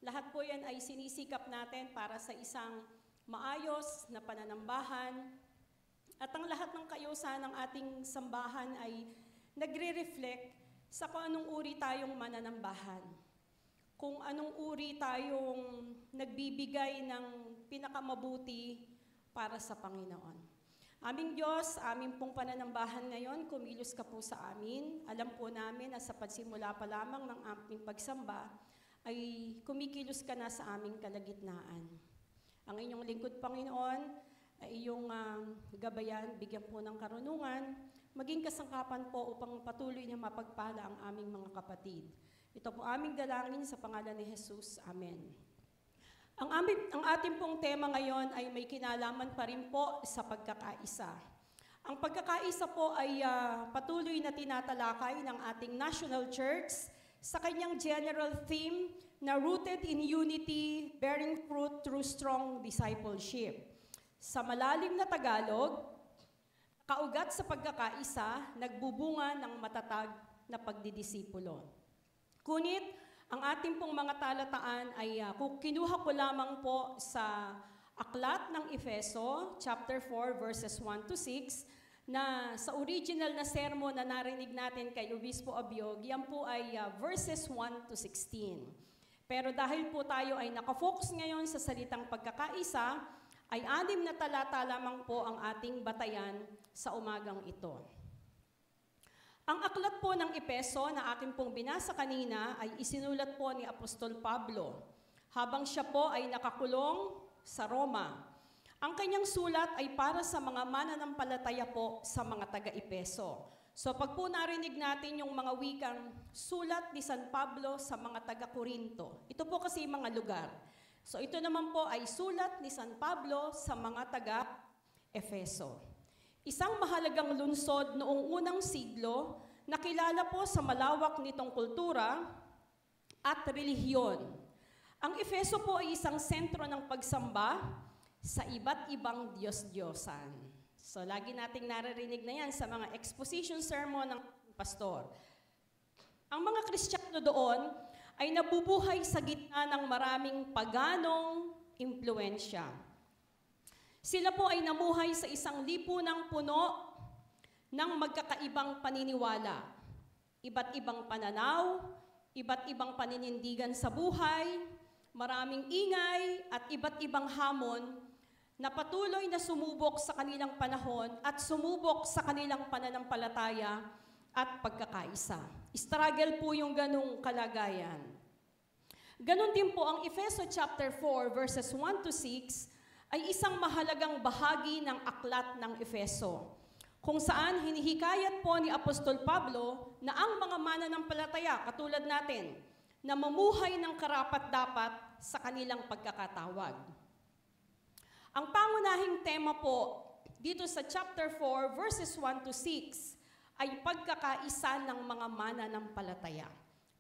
Lahat po yan ay sinisikap natin para sa isang maayos na pananambahan. At ang lahat ng kayusan ng ating sambahan ay nagre-reflect sa kung anong uri tayong mananambahan. Kung anong uri tayong nagbibigay ng pinakamabuti para sa Panginoon. Aming Diyos, aming pong pananambahan ngayon, kumilos ka po sa amin. Alam po namin na sa pagsimula pa lamang ng aming pagsamba, ay kumikilos ka na sa aming kalagitnaan. Ang inyong lingkod, Panginoon, ay iyong gabayan, bigyan po ng karunungan, maging kasangkapan po upang patuloy na mapagpala ang aming mga kapatid. Ito po aming dalangin sa pangalan ni Jesus. Amen. Ang ating pong tema ngayon ay may kinalaman pa rin po sa pagkakaisa. Ang pagkakaisa po ay patuloy na tinatalakay ng ating National Church sa kanyang general theme na rooted in unity, bearing fruit through strong discipleship. Sa malalim na Tagalog, kaugat sa pagkakaisa, nagbubunga ng matatag na pagdidisipulo. Kunit, ang ating pong mga talataan ay kinuha ko lamang po sa aklat ng Efeso, chapter 4, verses 1 to 6, na sa original na sermon na narinig natin kay Obispo Abiog, yan po ay verses 1 to 16. Pero dahil po tayo ay nakafocus ngayon sa salitang pagkakaisa, ay 6 na talata lamang po ang ating batayan sa umagang ito. Ang aklat po ng Efeso na akin pong binasa kanina ay isinulat po ni Apostol Pablo habang siya po ay nakakulong sa Roma. Ang kanyang sulat ay para sa mga mananampalataya po sa mga taga-Efeso. So pag po narinig natin yung mga wikang sulat ni San Pablo sa mga taga-Korinto, ito po kasi mga lugar. So ito naman po ay sulat ni San Pablo sa mga taga-Efeso. Isang mahalagang lungsod noong unang siglo na kilala po sa malawak nitong kultura at relihiyon. Ang Efeso po ay isang sentro ng pagsamba sa iba't ibang Diyos-Diyosan. So lagi nating naririnig na yan sa mga exposition sermon ng pastor. Ang mga Kristiyano doon ay nabubuhay sa gitna ng maraming paganong impluensya. Sila po ay namuhay sa isang lipunang puno ng magkakaibang paniniwala, iba't ibang pananaw, iba't ibang paninindigan sa buhay, maraming ingay at iba't ibang hamon na patuloy na sumubok sa kanilang panahon at sumubok sa kanilang pananampalataya at pagkakaisa. Struggle po yung ganung kalagayan. Ganon din po ang Efeso chapter 4 verses 1 to 6 ay isang mahalagang bahagi ng aklat ng Efeso, kung saan hinihikayat po ni Apostol Pablo na ang mga mananampalataya, katulad natin, na mamuhay ng karapat-dapat sa kanilang pagkakatawag. Ang pangunahing tema po dito sa chapter 4, verses 1 to 6, ay pagkakaisa ng mga mananampalataya.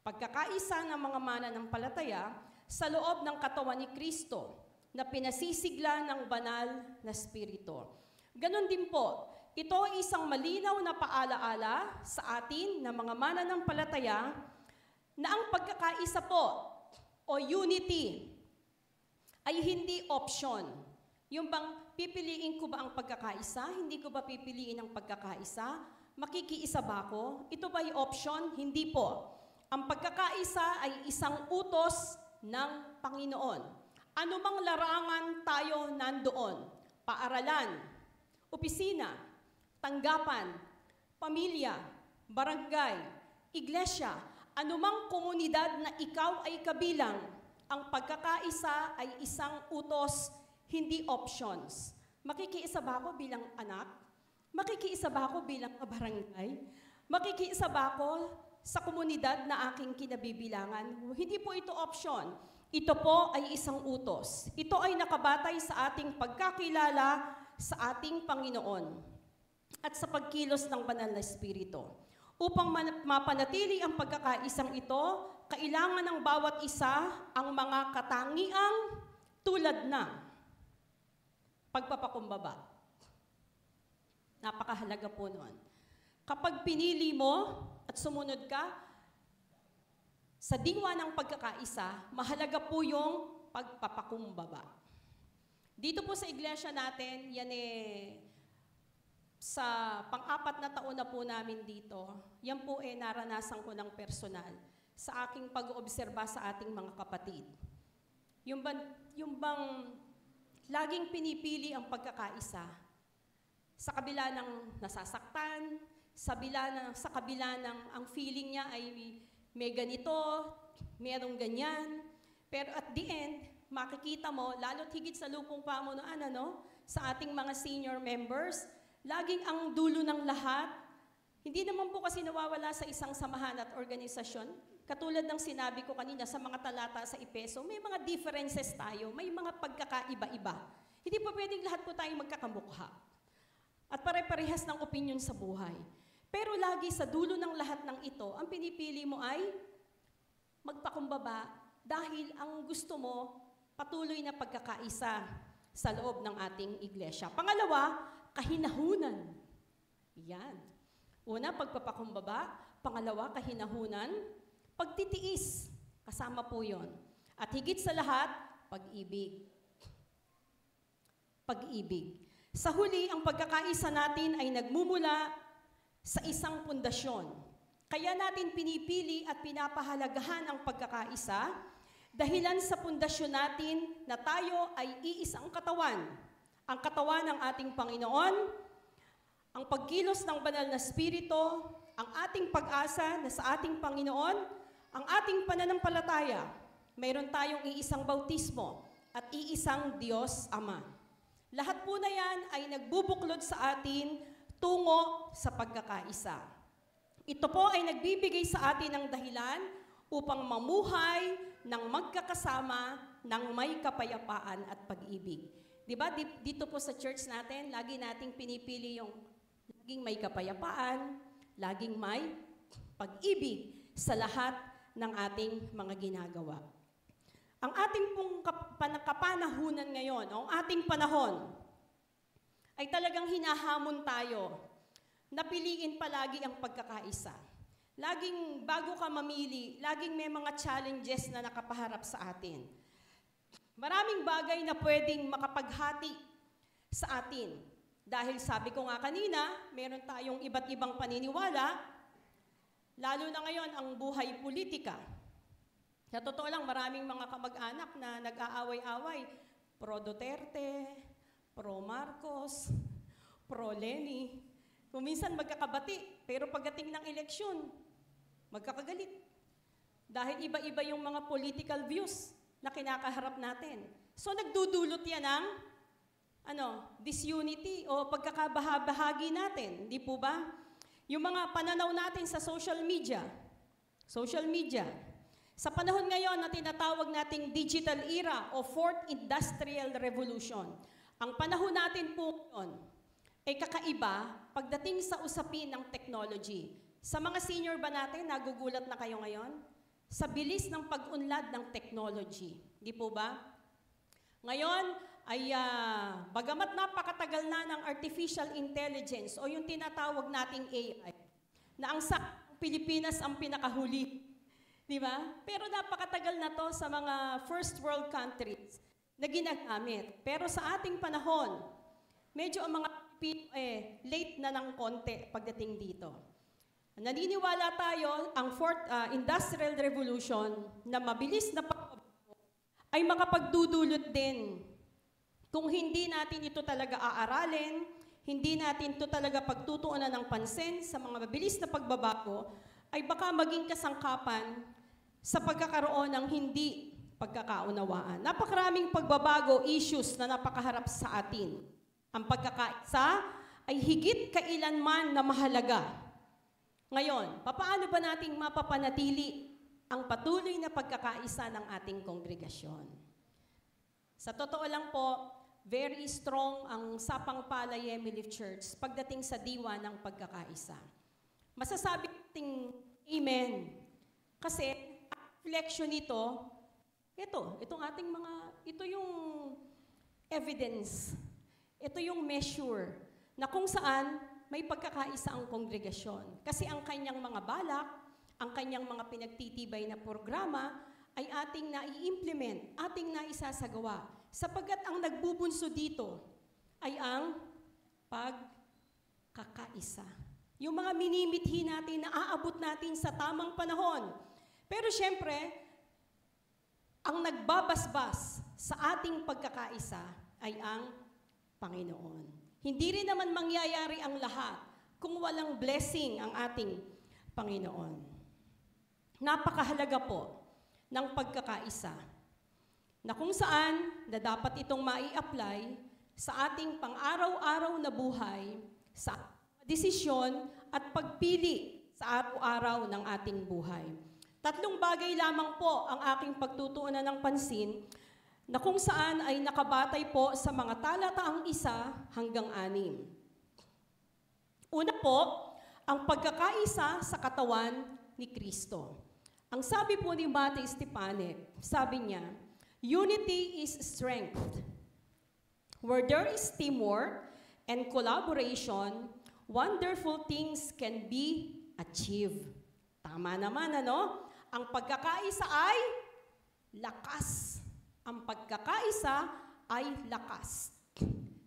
Pagkakaisa ng mga mananampalataya sa loob ng katawan ni Kristo, na pinasisigla ng banal na spirito. Ganon din po, ito ay isang malinaw na paalaala sa atin na mga mananampalataya na ang pagkakaisa po o unity ay hindi option. Yung bang pipiliin ko ba ang pagkakaisa? Hindi ko ba pipiliin ang pagkakaisa? Makikiisa ba ako? Ito ba ay option? Hindi po. Ang pagkakaisa ay isang utos ng Panginoon. Anumang larangan tayo nandoon, paaralan, opisina, tanggapan, pamilya, barangay, iglesia, anumang komunidad na ikaw ay kabilang, ang pagkakaisa ay isang utos, hindi options. Makikiisa ba ako bilang anak? Makikiisa ba ako bilang barangay? Makikiisa ba ako sa komunidad na aking kinabibilangan? Hindi po ito option. Ito po ay isang utos. Ito ay nakabatay sa ating pagkakilala sa ating Panginoon at sa pagkilos ng banal na Espiritu. Upang mapanatili ang pagkakaisang ito, kailangan ng bawat isa ang mga katangiang tulad ng pagpapakumbaba. Napakahalaga po noon. Kapag pinili mo at sumunod ka sa diwa ng pagkakaisa, mahalaga po yung pagpapakumbaba. Dito po sa iglesia natin, yan sa pang-apat na taon na po namin dito, yan po naranasan ko ng personal sa aking pag-oobserba sa ating mga kapatid. Yung bang laging pinipili ang pagkakaisa sa kabila ng nasasaktan, sa kabila ng ang feeling niya ay may ganito, merong ganyan, pero at the end, makikita mo, lalo't higit sa lupong pamunuan, sa ating mga senior members, laging ang dulo ng lahat, hindi naman po kasi nawawala sa isang samahan at organisasyon. Katulad ng sinabi ko kanina sa mga talata sa Epeso, may mga differences tayo, may mga pagkakaiba-iba. Hindi po pwedeng lahat po tayong magkakamukha. At pare-parehas ng opinion sa buhay. Pero lagi sa dulo ng lahat ng ito, ang pinipili mo ay magpakumbaba dahil ang gusto mo, patuloy na pagkakaisa sa loob ng ating iglesia. Pangalawa, kahinahunan. Yan. Una, pagpapakumbaba. Pangalawa, kahinahunan. Pagtitiis. Kasama po yon. At higit sa lahat, pag-ibig. Pag-ibig. Sa huli, ang pagkakaisa natin ay nagmumula sa isang pundasyon. Kaya natin pinipili at pinapahalagahan ang pagkakaisa dahilan sa pundasyon natin na tayo ay iisang katawan. Ang katawan ng ating Panginoon, ang pagkilos ng banal na Espiritu, ang ating pag-asa na sa ating Panginoon, ang ating pananampalataya. Mayroon tayong iisang bautismo at iisang Diyos Ama. Lahat po na yan ay nagbubuklod sa atin tungo sa pagkakaisa. Ito po ay nagbibigay sa atin ng dahilan upang mamuhay ng magkakasama ng may kapayapaan at pag-ibig. Diba? Dito po sa church natin, lagi nating pinipili yung laging may kapayapaan, laging may pag-ibig sa lahat ng ating mga ginagawa. Ang ating pong kapanahunan ngayon, ang ating panahon, ay talagang hinahamon tayo na piliin palagi ang pagkakaisa. Laging bago ka mamili, laging may mga challenges na nakapaharap sa atin. Maraming bagay na pwedeng makapaghati sa atin. Dahil sabi ko nga kanina, meron tayong iba't ibang paniniwala, lalo na ngayon ang buhay politika. Sa totoo lang, maraming mga kamag-anak na nag-aaway-away, pro Duterte, pro Marcos, pro Lenny. Kung minsan magkakabati, pero pagdating ng eleksyon, magkakagalit. Dahil iba-iba yung mga political views na kinakaharap natin. So nagdudulot yan ng disunity o pagkakabahabahagi natin. Di po ba? Yung mga pananaw natin sa social media. Sa panahon ngayon na tinatawag nating digital era o Fourth Industrial Revolution, ang panahon natin po noon ay kakaiba pagdating sa usapin ng technology. Sa mga senior ba natin, nagugulat na kayo ngayon? Sa bilis ng pag-unlad ng technology. Di po ba? Ngayon ay bagamat napakatagal na ng artificial intelligence o yung tinatawag nating AI, na ang sa Pilipinas ang pinakahuli. Di ba? Pero napakatagal na to sa mga first world countries na ginagamit. Pero sa ating panahon, medyo ang mga late na ng konti pagdating dito. Naniniwala tayo ang Fourth Industrial Revolution na mabilis na pagbabago ay makapagdudulot din. Kung hindi natin ito talaga aaralin, hindi natin ito talaga pagtutuunan ng pansin sa mga mabilis na pagbabago, ay baka maging kasangkapan sa pagkakaroon ng hindi pagkakaunawaan. Napakaraming pagbabago, issues na napakaharap sa atin. Ang pagkakaisa ay higit kailanman na mahalaga. Ngayon, paano ba nating mapapanatili ang patuloy na pagkakaisa ng ating kongregasyon? Sa totoo lang po, very strong ang Sapang Palay Emily Church pagdating sa diwa ng pagkakaisa. Masasabi nating amen. Kasi, reflection nito, ito yung evidence. Ito yung measure na kung saan may pagkakaisa ang kongregasyon. Kasi ang kanyang mga balak, ang kanyang mga pinagtitibay na programa ay ating nai-implement, ating naisasagawa. Sapagkat ang nagbubunso dito ay ang pagkakaisa. Yung mga minimithi natin na aabot natin sa tamang panahon. Pero syempre, ang nagbabasbas sa ating pagkakaisa ay ang Panginoon. Hindi rin naman mangyayari ang lahat kung walang blessing ang ating Panginoon. Napakahalaga po ng pagkakaisa na kung saan na dapat itong mai-apply sa ating pang-araw-araw na buhay, sa desisyon at pagpili sa araw-araw ng ating buhay. 3 bagay lamang po ang aking pagtutuunan ng pansin na kung saan ay nakabatay po sa mga talataang 1 hanggang 6. Una po, ang pagkakaisa sa katawan ni Kristo. Ang sabi po ni Mate Stepanek, sabi niya, unity is strength. Where there is teamwork and collaboration, wonderful things can be achieved. Tama naman, ano? Ang pagkakaisa ay lakas. Ang pagkakaisa ay lakas.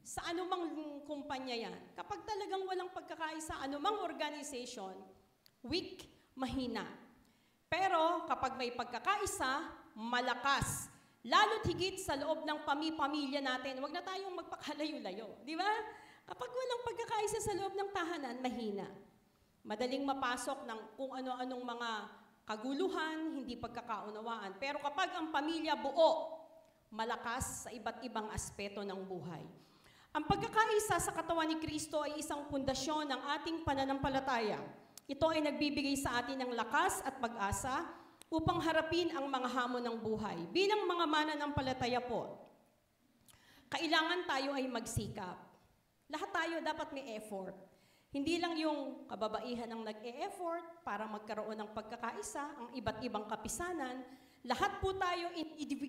Sa anumang kumpanya yan, kapag talagang walang pagkakaisa, anumang organization, weak, mahina. Pero kapag may pagkakaisa, malakas. Lalo't higit sa loob ng pamilya natin, huwag na tayong magpakalayo-layo. Di ba? Kapag walang pagkakaisa sa loob ng tahanan, mahina. Madaling mapasok ng kung ano-anong mga kaguluhan, hindi pagkakaunawaan. Pero kapag ang pamilya buo, malakas sa iba't ibang aspeto ng buhay. Ang pagkakaisa sa katawan ni Kristo ay isang pundasyon ng ating pananampalataya. Ito ay nagbibigay sa atin ng lakas at pag-asa upang harapin ang mga hamon ng buhay. Bilang mga mananampalataya po, kailangan tayo ay magsikap. Lahat tayo dapat may effort. Hindi lang yung kababaihan ang nag-e-effort para magkaroon ng pagkakaisa, ang iba't ibang kapisanan. Lahat po tayo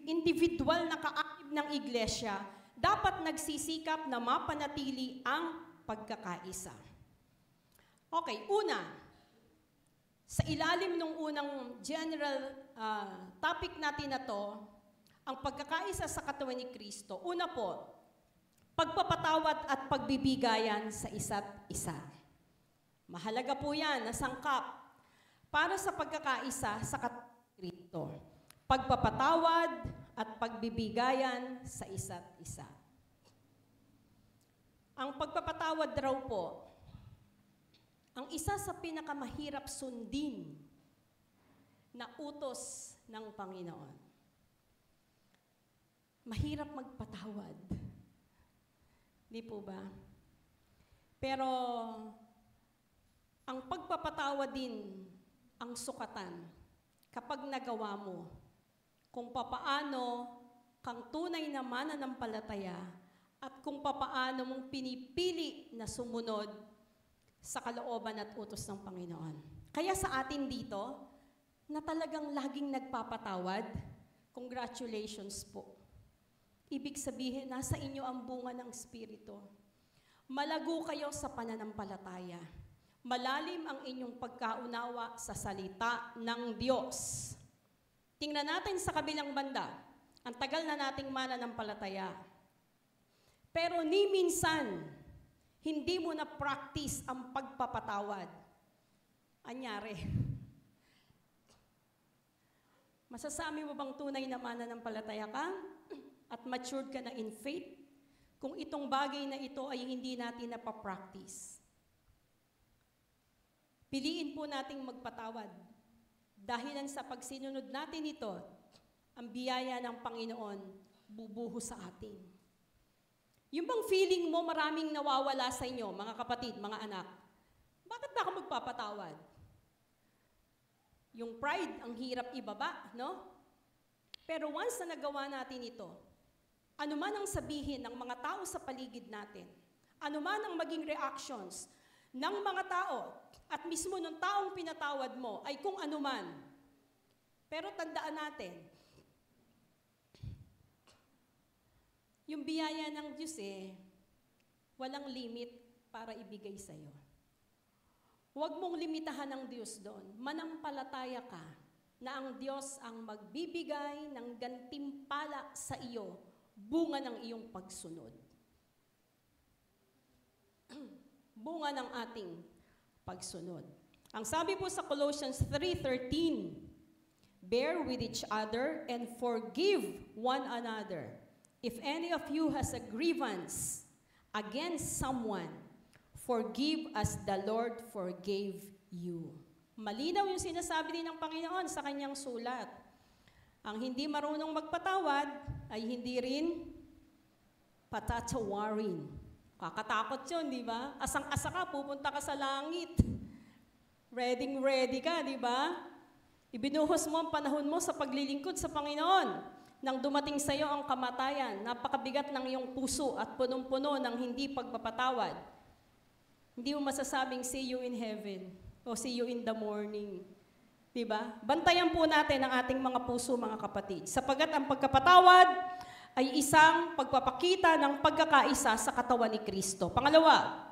individual na kaakib ng iglesia, dapat nagsisikap na mapanatili ang pagkakaisa. Okay, una, sa ilalim ng unang general topic natin na to, ang pagkakaisa sa katawan ni Kristo. Una po, pagpapatawad at pagbibigayan sa isa't isa. Mahalaga po yan na sangkap para sa pagkakaisa sa katawan ni Kristo. Pagpapatawad at pagbibigayan sa isa't isa. Ang pagpapatawad raw po, ang isa sa pinakamahirap sundin na utos ng Panginoon. Mahirap magpatawad. Di po ba? Pero, ang pagpapatawad din ang sukatan kapag nagawa mo kung papaano kang tunay na mananampalataya at kung papaano mong pinipili na sumunod sa kalooban at utos ng Panginoon. Kaya sa atin dito, na talagang laging nagpapatawad, congratulations po. Ibig sabihin, nasa inyo ang bunga ng Espiritu. Malago kayo sa pananampalataya. Malalim ang inyong pagkaunawa sa salita ng Diyos. Tingnan natin sa kabilang banda, ang tagal na nating mananampalataya. Pero ni minsan, hindi mo na practice ang pagpapatawad. Anyari? Masasabi mo bang tunay na mananampalataya ka at matured ka na in faith kung itong bagay na ito ay hindi natin napapractice? Piliin po nating magpatawad. Dahilan sa pagsinunod natin ito, ang biyaya ng Panginoon bubuhos sa atin. Yung bang feeling mo maraming nawawala sa inyo, mga kapatid, mga anak, bakit ba ako magpapatawad? Yung pride, ang hirap ibaba, no? Pero once na nagawa natin ito, ano man ang sabihin ng mga tao sa paligid natin, ano man ang maging reactions ng mga tao, at mismo ng taong pinatawad mo ay kung ano man. Pero tandaan natin, yung biyaya ng Diyos walang limit para ibigay sa'yo. Huwag mong limitahan ng Diyos doon. Manampalataya ka na ang Diyos ang magbibigay ng gantimpala sa iyo, bunga ng iyong pagsunod. Bunga ng ating pagsunod. Ang sabi po sa Colossians 3:13, bear with each other and forgive one another. If any of you has a grievance against someone, forgive as the Lord forgave you. Malinaw yung sinasabi din ng Panginoon sa kanyang sulat. Ang hindi marunong magpatawad ay hindi rin patatawarin. Kakatakot yun, di ba? Asang-asa ka, pupunta ka sa langit. Ready ka, di ba? Ibinuhos mo ang panahon mo sa paglilingkod sa Panginoon. Nang dumating sa iyo ang kamatayan, napakabigat ng iyong puso at punong-puno ng hindi pagpapatawad. Hindi mo masasabing, see you in heaven o see you in the morning. Diba? Bantayan po natin ang ating mga puso, mga kapatid. Sapagat ang pagkapatawad ay isang pagpapakita ng pagkakaisa sa katawan ni Kristo. Pangalawa,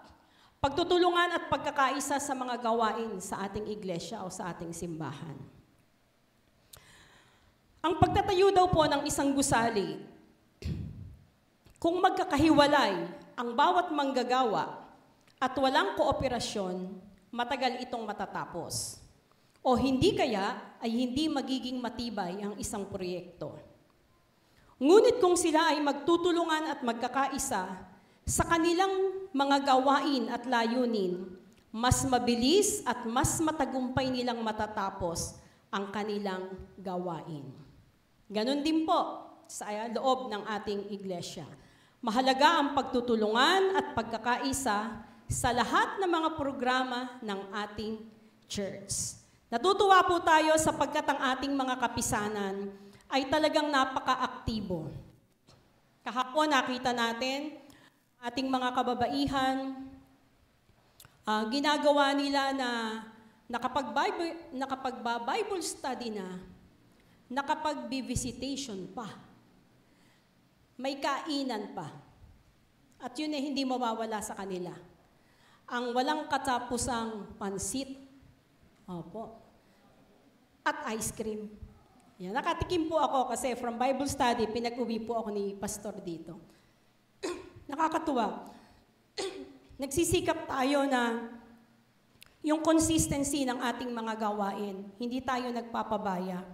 pagtutulungan at pagkakaisa sa mga gawain sa ating iglesia o sa ating simbahan. Ang pagtatayo daw po ng isang gusali, kung magkakahiwalay ang bawat manggagawa at walang kooperasyon, matagal itong matatapos. O hindi kaya ay hindi magiging matibay ang isang proyekto. Ngunit kung sila ay magtutulungan at magkakaisa sa kanilang mga gawain at layunin, mas mabilis at mas matagumpay nilang matatapos ang kanilang gawain. Ganon din po sa loob ng ating iglesia. Mahalaga ang pagtutulungan at pagkakaisa sa lahat ng mga programa ng ating church. Natutuwa po tayo sapagkat ang ating mga kapisanan ay talagang napaka-aktibo. Kahapon nakita natin ating mga kababaihan, ginagawa nila na nakapag-Bible study na, nakapag-visitation pa. May kainan pa. At yun ay hindi mawawala sa kanila. Ang walang katapusang pansit. Opo. At ice cream. Yan. Nakatikim po ako kasi from Bible study, pinag-uwi po ako ni pastor dito. Nakakatuwa. Nagsisikap tayo na yung consistency ng ating mga gawain. Hindi tayo nagpapabaya.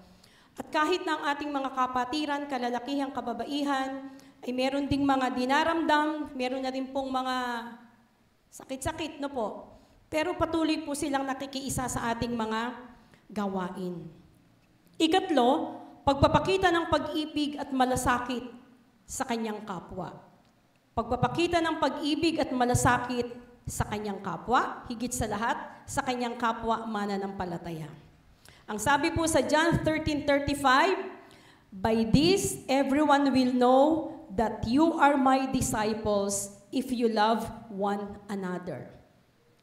At kahit na ang ating mga kapatiran, kalalakihang kababaihan, ay meron ding mga dinaramdam, meron na rin pong mga sakit-sakit, no po. Pero patuloy po silang nakikiisa sa ating mga gawain. Ikatlo, pagpapakita ng pag-ibig at malasakit sa kanyang kapwa. Pagpapakita ng pag-ibig at malasakit sa kanyang kapwa, higit sa lahat, sa kanyang kapwa mananampalataya. Ang sabi po sa John 13:35, by this, everyone will know that you are my disciples if you love one another.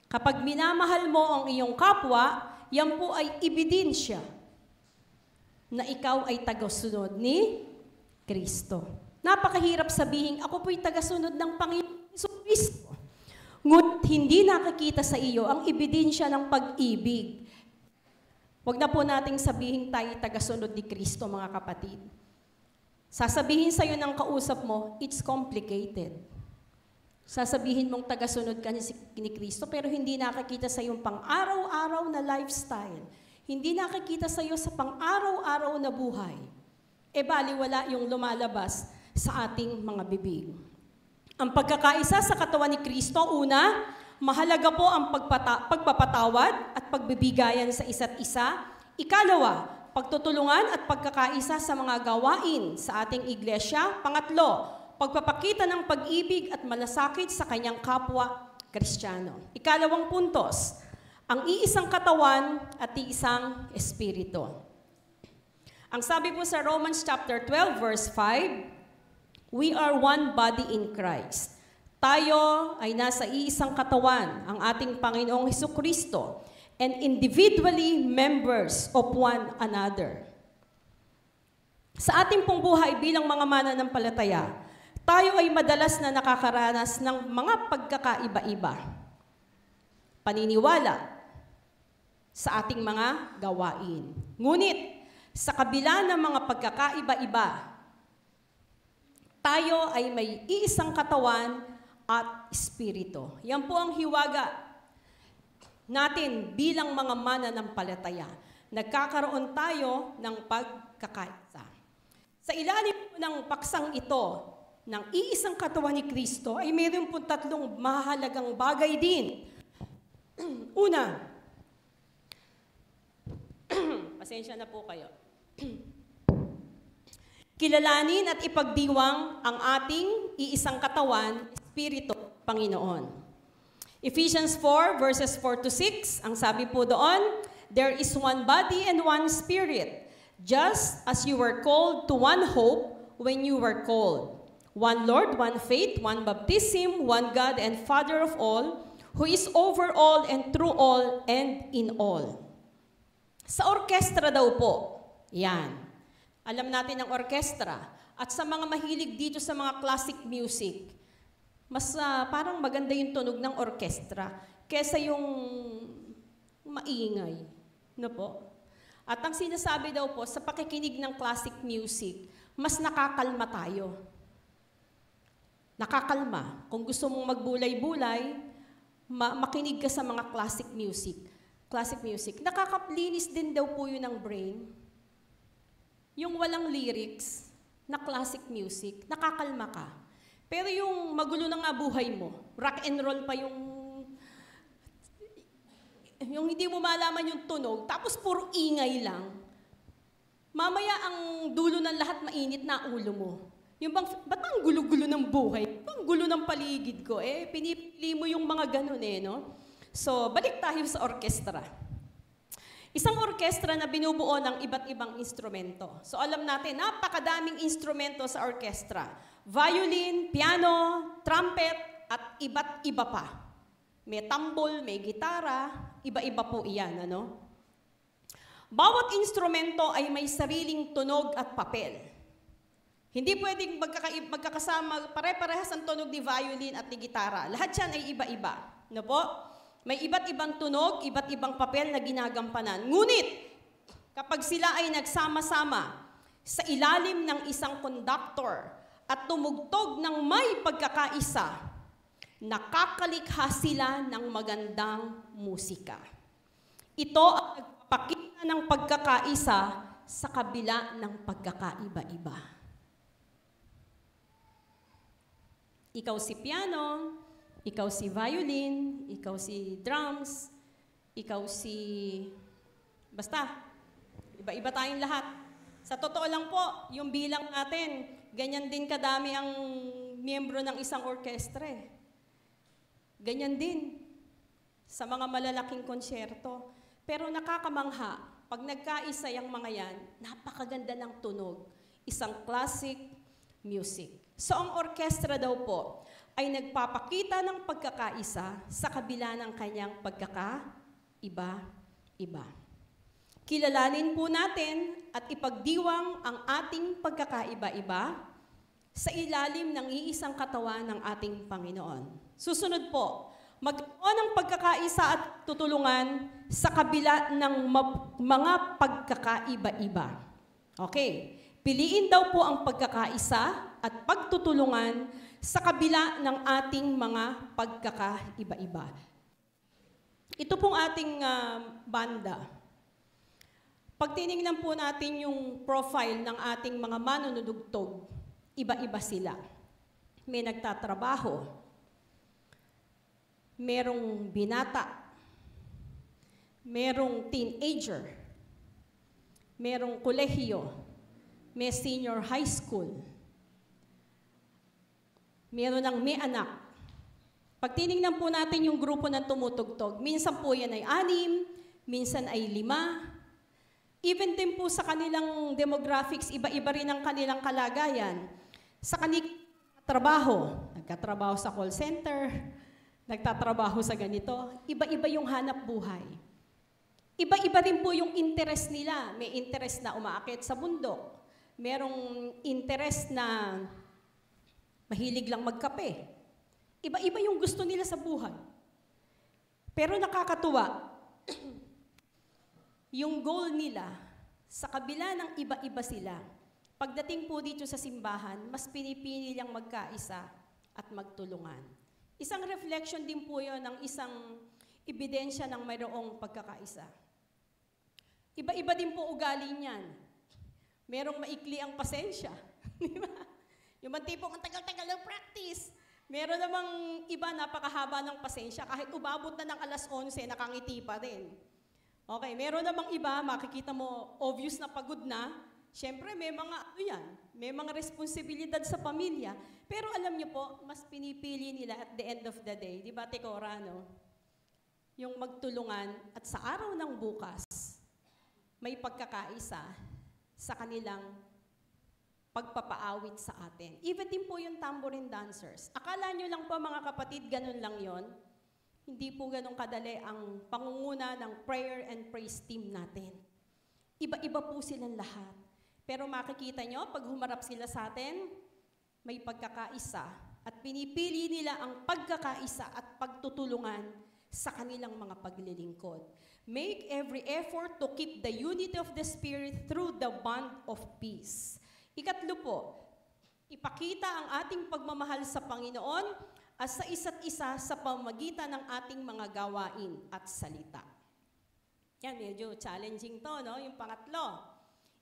Kapag minamahal mo ang iyong kapwa, yan po ay ebidensya na ikaw ay tagasunod ni Kristo. Napakahirap sabihin, ako po'y tagasunod ng Panginoon Kristo. Ngunit hindi nakikita sa iyo ang ebidensya ng pag-ibig. Huwag na po nating sabihin tayo tagasunod ni Kristo, mga kapatid. Sasabihin sa'yo ng kausap mo, it's complicated. Sasabihin mong tagasunod ka ni Kristo, pero hindi nakikita sa iyong pang-araw-araw na lifestyle. Hindi nakikita sa iyo sa pang-araw-araw na buhay. E baliwala yung lumalabas sa ating mga bibig. Ang pagkakaisa sa katawan ni Kristo, una, mahalaga po ang pagpapatawad at pagbibigayan sa isa't isa. Ikalawa, pagtutulungan at pagkakaisa sa mga gawain sa ating iglesia. Pangatlo, pagpapakita ng pag-ibig at malasakit sa kanyang kapwa Kristiyano. Ikalawang puntos, ang iisang katawan at iisang espiritu. Ang sabi po sa Romans chapter 12 verse 5, we are one body in Christ. Tayo ay nasa iisang katawan, ang ating Panginoong Hesukristo. and individually members of one another. Sa ating pong buhay bilang mga mananampalataya, tayo ay madalas na nakakaranas ng mga pagkakaiba-iba. Paniniwala sa ating mga gawain. Ngunit, sa kabila ng mga pagkakaiba-iba, tayo ay may iisang katawan at espiritu. Yan po ang hiwaga natin bilang mga mananampalataya. Nagkakaroon tayo ng pagkakaisa. Sa ilalim ng paksang ito, ng iisang katawan ni Kristo, ay mayroon po tatlong mahalagang bagay din. Una, pasensya na po kayo. Kilalanin at ipagdiwang ang ating iisang katawan, Espiritu, Panginoon. Ephesians 4 verses 4 to 6, ang sabi po doon, there is one body and one spirit, just as you were called to one hope when you were called. One Lord, one faith, one baptism, one God and Father of all, who is over all and through all and in all. Sa orkestra daw po, yan. Alam natin ang orkestra. At sa mga mahilig dito sa mga classic music, mas parang maganda yung tunog ng orkestra kesa yung maingay. No po? At ang sinasabi daw po, sa pakikinig ng classic music, mas nakakalma tayo. Nakakalma. Kung gusto mong magbulay-bulay, makinig ka sa mga classic music. Classic music. Nakakaplinis din daw po yun ng brain. Yung walang lyrics na classic music, nakakalma ka. Pero yung magulo na nga buhay mo, rock and roll pa yung hindi mo malaman yung tunog, tapos puro ingay lang. Mamaya ang dulo ng lahat mainit na ulo mo. Yung bang, ba't ang gulo-gulo ng buhay? Ang gulo ng paligid ko, pinipili mo yung mga ganun no? So, balik tayo sa orkestra. Isang orkestra na binubuo ng iba't ibang instrumento. So, alam natin, napakadaming instrumento sa orkestra. Violin, piano, trumpet, at iba't iba pa. May tambol, may gitara, iba-iba po iyan, ano? Bawat instrumento ay may sariling tunog at papel. Hindi pwedeng magkakasama, pare-parehas ang tunog ni violin at ni gitara. Lahat yan ay iba-iba. No po? May iba't ibang tunog, iba't ibang papel na ginagampanan. Ngunit, kapag sila ay nagsama-sama sa ilalim ng isang conductor at tumugtog ng may pagkakaisa, nakakalikha sila ng magandang musika. Ito ang nagpapakita ng pagkakaisa sa kabila ng pagkakaiba-iba. Ikaw si piano, ikaw si violin, ikaw si drums, ikaw si... Basta, iba-iba tayong lahat. Sa totoo lang po, yung bilang natin, ganyan din kadami ang miyembro ng isang orkestra. Ganyan din sa mga malalaking konsyerto. Pero nakakamangha, pag nagkaisa yung mga yan, napakaganda ng tunog. Isang classic music. So ang orkestra daw po ay nagpapakita ng pagkakaisa sa kabila ng kanyang pagkakaiba-iba. Kilalanin po natin at ipagdiwang ang ating pagkakaiba-iba sa ilalim ng iisang katawan ng ating Panginoon. Susunod po, magkaroon ng pagkakaisa at tutulungan sa kabila ng mga pagkakaiba-iba. Okay, piliin daw po ang pagkakaisa at pagtutulungan sa kabila ng ating mga pagkakaiba-iba. Ito pong ating banda. Pag tinignan po natin yung profile ng ating mga manunudugtog, iba-iba sila. May nagtatrabaho, merong binata, merong teenager, merong kolehiyo, may senior high school, meron ng may anak. Pag tinignan po natin yung grupo ng tumutugtog, minsan po yan ay 6, minsan ay 5. Even din po sa kanilang demographics, iba-iba rin ang kanilang kalagayan. Sa kanilang trabaho, nagkatrabaho sa call center, nagtatrabaho sa ganito, iba-iba yung hanap buhay. Iba-iba rin po yung interest nila. May interest na umaakit sa bundok. Merong interest na mahilig lang magkape. Iba-iba yung gusto nila sa buhay. Pero nakakatuwa, yung goal nila, sa kabila ng iba-iba sila, pagdating po dito sa simbahan, mas pinipili niyang magkaisa at magtulungan. Isang reflection din po yun ng isang ebidensya ng mayroong pagkakaisa. Iba-iba din po ugali niyan. Merong maikli ang pasensya. Di ba? Yung mga tipong ang tagal-tagal ng practice. Meron namang iba napakahaba ng pasensya. Kahit umabot na ng alas 11, nakangiti pa din. Okay, meron namang iba, makikita mo, obvious na pagod na. Siyempre, may mga responsibilidad sa pamilya. Pero alam niyo po, mas pinipili nila at the end of the day, di ba, Tekora, no? Yung magtulungan at sa araw ng bukas, may pagkakaisa sa kanilang pagpapaawit sa atin. Even din po yung tambourine dancers. Akala nyo lang po mga kapatid, ganun lang yon. Hindi po ganun kadali ang pangunguna ng prayer and praise team natin. Iba-iba po silang lahat. Pero makikita nyo, pag humarap sila sa atin, may pagkakaisa at pinipili nila ang pagkakaisa at pagtutulungan sa kanilang mga paglilingkod. Make every effort to keep the unity of the Spirit through the bond of peace. Ikatlo po, ipakita ang ating pagmamahal sa Panginoon at sa isa't isa sa pamamagitan ng ating mga gawain at salita. Yan, medyo challenging to, no? Yung pangatlo,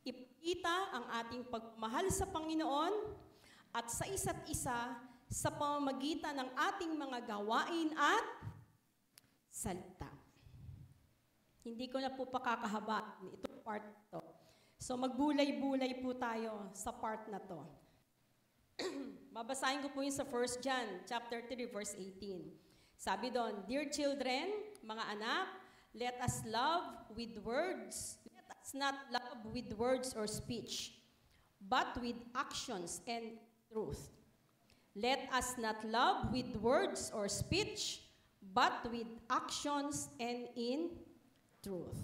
ipakita ang ating pagmamahal sa Panginoon at sa isa't isa sa pamamagitan ng ating mga gawain at salita. Hindi ko na po pakakahaba itong part to. So magbulay-bulay po tayo sa part na to. Babasahin ko po yun sa 1 John chapter 3 verse 18. Sabi doon, "Dear children, mga anak, let us love with words. Let us not love with words or speech, but with actions and truth. Let us not love with words or speech, but with actions and in truth."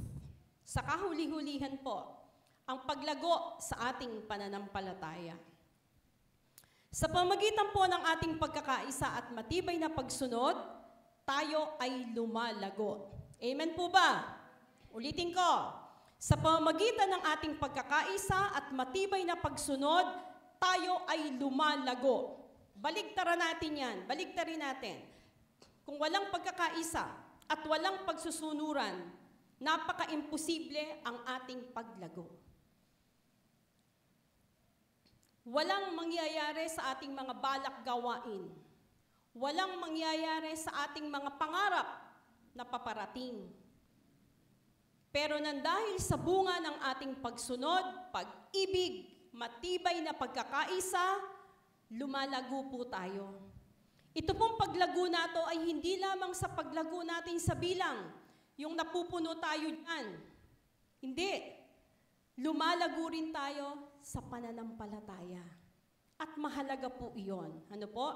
Sa kahuli-hulihan po, ang paglago sa ating pananampalataya. Sa pamagitan po ng ating pagkakaisa at matibay na pagsunod, tayo ay lumalago. Amen po ba? Ulitin ko. Sa pamagitan ng ating pagkakaisa at matibay na pagsunod, tayo ay lumalago. Baligtaran natin yan. Baligtarin natin. Kung walang pagkakaisa at walang pagsusunuran, napaka-imposible ang ating paglago. Walang mangyayari sa ating mga balak gawain. Walang mangyayari sa ating mga pangarap na paparating. Pero nang dahil sa bunga ng ating pagsunod, pag-ibig, matibay na pagkakaisa, lumalago po tayo. Ito pong paglago nato ay hindi lamang sa paglago natin sa bilang, yung napupuno tayo dyan. Hindi. Lumalago rin tayo sa pananampalataya. At mahalaga po iyon. Ano po?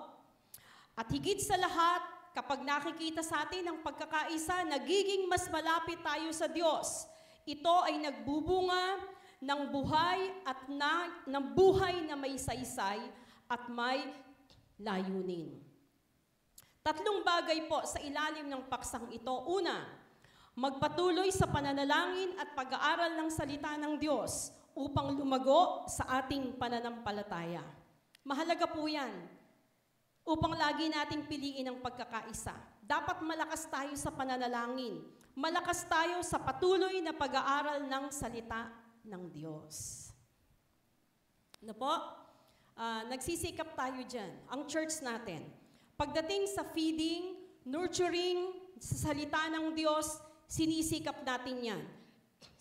At higit sa lahat, kapag nakikita sa atin ang pagkakaisa, nagiging mas malapit tayo sa Diyos. Ito ay nagbubunga ng buhay na may saysay at may layunin. Tatlong bagay po sa ilalim ng paksang ito. Una, magpatuloy sa pananalangin at pag-aaral ng salita ng Diyos upang lumago sa ating pananampalataya. Mahalaga po yan upang lagi nating piliin ang pagkakaisa. Dapat malakas tayo sa pananalangin. Malakas tayo sa patuloy na pag-aaral ng salita ng Diyos. Ano po? Nagsisikap tayo dyan. Ang church natin. Pagdating sa feeding, nurturing, sa salita ng Diyos, sinisikap natin yan.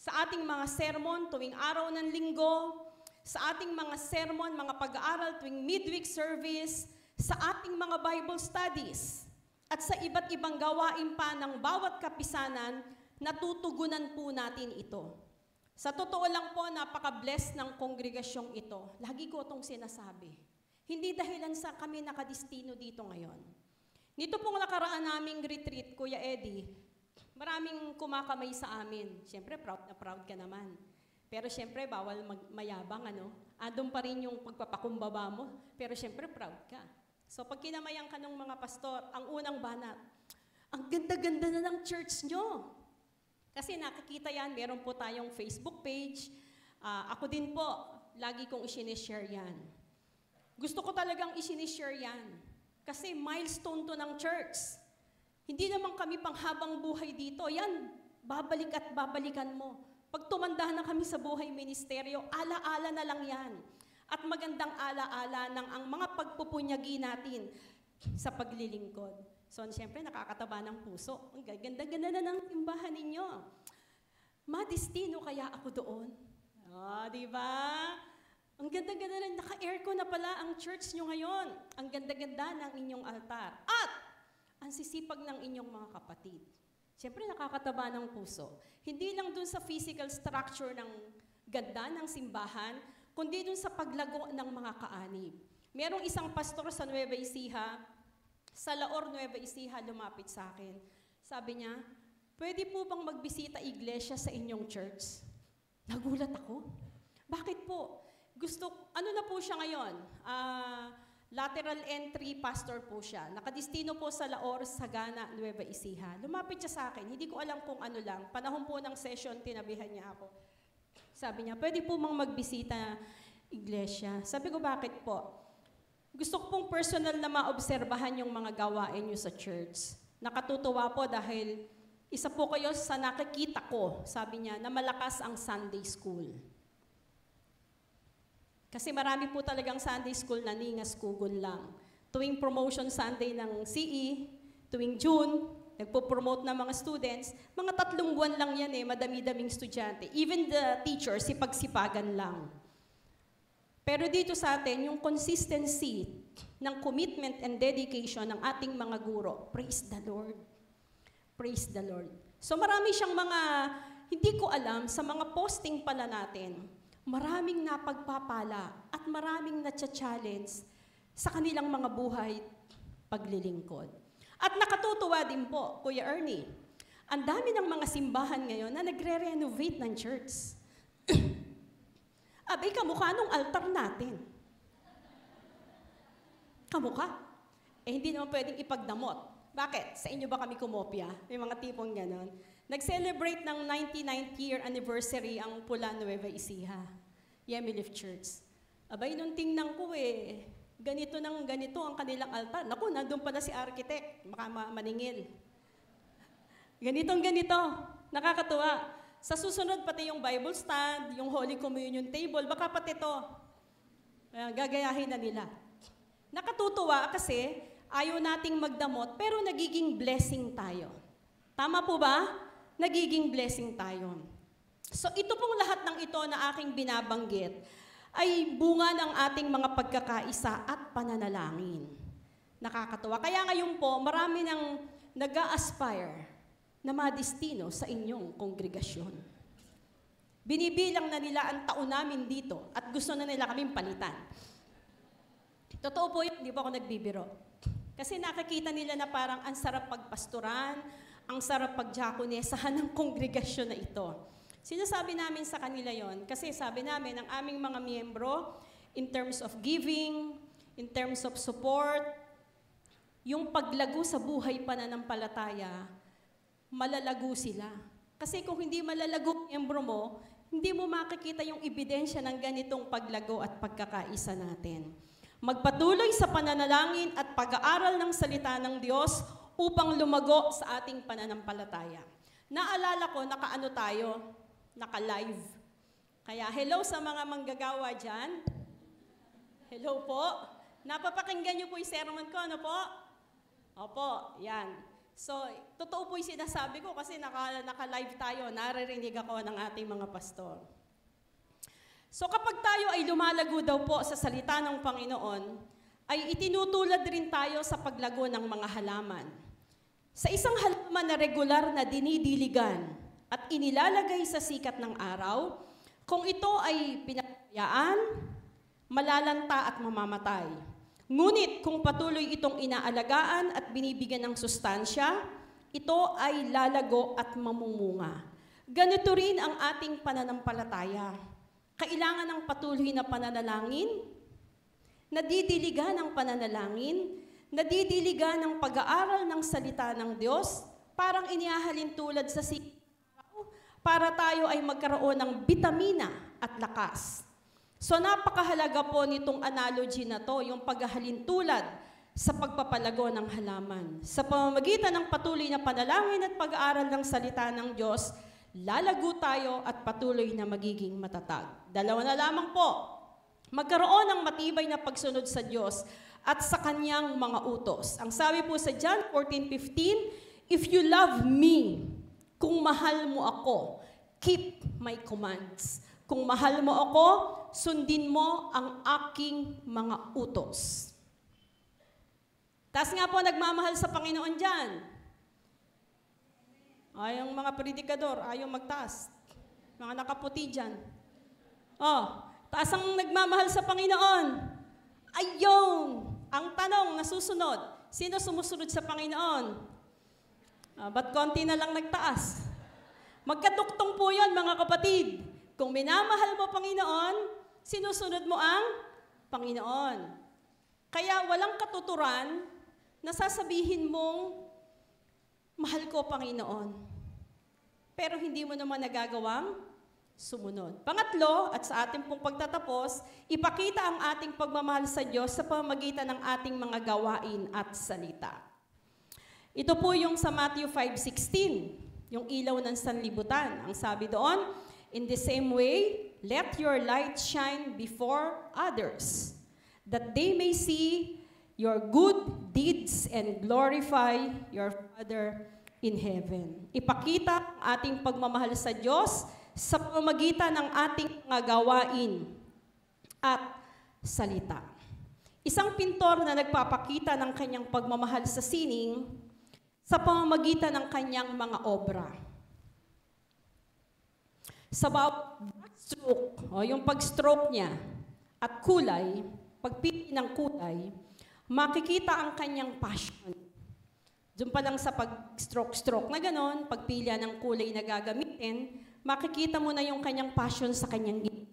Sa ating mga sermon tuwing araw ng linggo, sa ating mga sermon, mga pag-aaral tuwing midweek service, sa ating mga Bible studies, at sa iba't ibang gawain pa ng bawat kapisanan, natutugunan po natin ito. Sa totoo lang po, napaka-blessed ng kongregasyong ito. Lagi ko itong sinasabi. Hindi dahilan sa kami nakadistino dito ngayon. Nito pong nakaraan naming retreat, Kuya Eddie, Maraming kumakamay sa amin. Siyempre, proud na proud ka naman. Pero siyempre, bawal mayabang, ano? Andun pa rin yung pagpapakumbaba mo. Pero siyempre, proud ka. So, pag kinamayan ka ng mga pastor, ang unang banat, ang ganda-ganda na ng church nyo. Kasi nakikita yan, meron po tayong Facebook page. Ako din po, lagi kong isinishare yan. Gusto ko talagang isinishare yan. Kasi milestone to ng church. Hindi naman kami panghabang buhay dito. Yan, babalik at babalikan mo. Pag tumanda na kami sa buhay ministeryo, ala-ala na lang yan. At magandang ala-ala ng ang mga pagpupunyagi natin sa paglilingkod. So, siyempre, nakakataba ng puso. Ang ganda-ganda na ng timbahan ninyo. Madestino kaya ako doon. Di ba? Ang ganda-ganda na, naka-aircon na pala ang church nyo ngayon. Ang ganda-ganda ng inyong altar. At ang sisipag ng inyong mga kapatid. Siyempre, nakakataba ng puso. Hindi lang dun sa physical structure ng ganda ng simbahan, kundi dun sa paglago ng mga kaanib. Merong isang pastor sa Nueva Ecija, sa Laor, Nueva Ecija, lumapit sa akin. Sabi niya, pwede po bang magbisita iglesia sa inyong church? Nagulat ako. Bakit po? Ano na po siya ngayon? Lateral entry pastor po siya. Nakadistino po sa Laor, Sagana, Nueva Ecija. Lumapit siya sa akin. Hindi ko alam kung ano lang. Panahon po ng session, tinabihan niya ako. Sabi niya, pwede po mang magbisita iglesia. Sabi ko, bakit po? Gusto ko pong personal na maobserbahan yung mga gawain niyo sa church. Nakatutuwa po dahil isa po kayo sa nakikita ko, sabi niya, na malakas ang Sunday school. Kasi marami po talagang Sunday school na ningas-kugol lang. Tuwing promotion Sunday ng CE, tuwing June, nagpo-promote ng mga students, mga 3 buwan lang yan madami-daming estudyante. Even the teachers, sipag-sipagan lang. Pero dito sa atin, yung consistency ng commitment and dedication ng ating mga guro, praise the Lord. Praise the Lord. So marami siyang mga, hindi ko alam, sa mga posting pala natin, maraming napagpapala at maraming natcha-challenge sa kanilang mga buhay paglilingkod. At nakatutuwa din po, Kuya Ernie, ang dami ng mga simbahan ngayon na nagre-renovate ng church. Abay, kamukha nung altar natin. Kamukha. Hindi naman pwedeng ipagdamot. Bakit? Sa inyo ba kami kumopya? May mga tipong ganon. Nag-celebrate ng 99th year anniversary ang Pula Nueva Ecija, Yemilif Church. Abay, nung tingnan ko ganito ang kanilang altar. Naku, nandun pala si architect, maningil. Ganito. Nakakatuwa. Sa susunod, pati yung Bible stand, yung Holy Communion table, baka pati ito, gagayahin na nila. Nakatutuwa kasi ayaw nating magdamot, pero nagiging blessing tayo. Tama po ba? Nagiging blessing tayo. So ito pong lahat ng ito na aking binabanggit ay bunga ng ating mga pagkakaisa at pananalangin. Nakakatuwa. Kaya ngayon po, marami nang nag-a-aspire na madestino sa inyong kongregasyon. Binibilang na nila ang taon namin dito at gusto na nila kaming palitan. Totoo po yun, hindi po ako nagbibiro. Kasi nakakita nila na parang ang sarap pagpastoran, ang sarap pagdiakonesahan ng kongregasyon na ito. Sinasabi namin sa kanila yon kasi sabi namin, ang aming mga miyembro, in terms of giving, in terms of support, yung paglago sa buhay pananampalataya, malalago sila. Kasi kung hindi malalago ang miyembro mo, hindi mo makikita yung ebidensya ng ganitong paglago at pagkakaisa natin. Magpatuloy sa pananalangin at pag-aaral ng salita ng Diyos upang lumago sa ating pananampalataya. Naalala ko, naka-ano tayo? Naka-live. Kaya hello sa mga manggagawa dyan. Hello po. Napapakinggan niyo po yung sermon ko, ano po? Opo, yan. So, totoo po yung sinasabi ko kasi naka-live tayo, naririnig ako ng ating mga pastor. So kapag tayo ay lumalago daw po sa salita ng Panginoon, ay itinutulad rin tayo sa paglago ng mga halaman. Sa isang halaman na regular na dinidiligan at inilalagay sa sikat ng araw, kung ito ay pinabayaan, malalanta at mamamatay. Ngunit kung patuloy itong inaalagaan at binibigyan ng sustansya, ito ay lalago at mamumunga. Ganito rin ang ating pananampalataya. Kailangan ng patuloy na pananalangin, nadidiligan ng pananalangin, nadidiligan ng pag-aaral ng salita ng Diyos, parang inihahalin tulad sa para tayo ay magkaroon ng bitamina at lakas. So napakahalaga po nitong analogy na to, yung paghahalin tulad sa pagpapalago ng halaman. Sa pamamagitan ng patuloy na panalangin at pag-aaral ng salita ng Diyos, lalago tayo at patuloy na magiging matatag. Dalawa na lamang po, magkaroon ng matibay na pagsunod sa Diyos at sa Kanyang mga utos. Ang sabi po sa John 14:15, if you love me, kung mahal mo ako, keep my commands. Kung mahal mo ako, sundin mo ang aking mga utos. Taas nga po nagmamahal sa Panginoon dyan. Ay, ang mga predikador, ayaw magtaas. Mga nakaputi dyan. Oh, taas ang nagmamahal sa Panginoon. Ayun! Ang tanong na susunod, sino sumusunod sa Panginoon? Ba't konti na lang nagtaas? Magkaduktong po yun, mga kapatid. Kung minamahal mo Panginoon, sinusunod mo ang Panginoon. Kaya walang katuturan na sasabihin mong, mahal ko Panginoon. Pero hindi mo naman nagagawang sumunod. Pangatlo, at sa ating pong pagtatapos, ipakita ang ating pagmamahal sa Diyos sa pamamagitan ng ating mga gawain at salita. Ito po yung sa Matthew 5:16, yung ilaw ng sanlibutan. Ang sabi doon, in the same way, let your light shine before others, that they may see your good deeds and glorify your Father in heaven. Ipakita ang ating pagmamahal sa Diyos sa pamamagitan ng ating mga gawain at salita. Isang pintor na nagpapakita ng kanyang pagmamahal sa sining sa pamamagitan ng kanyang mga obra. Sa bawat stroke, yung pag-stroke niya at kulay, pagpili ng kulay, makikita ang kanyang passion. Diyan pa lang sa pag-stroke na ganon, pagpili ng kulay na gagamitin, makikita mo na yung kanyang passion sa kanyang ginawa.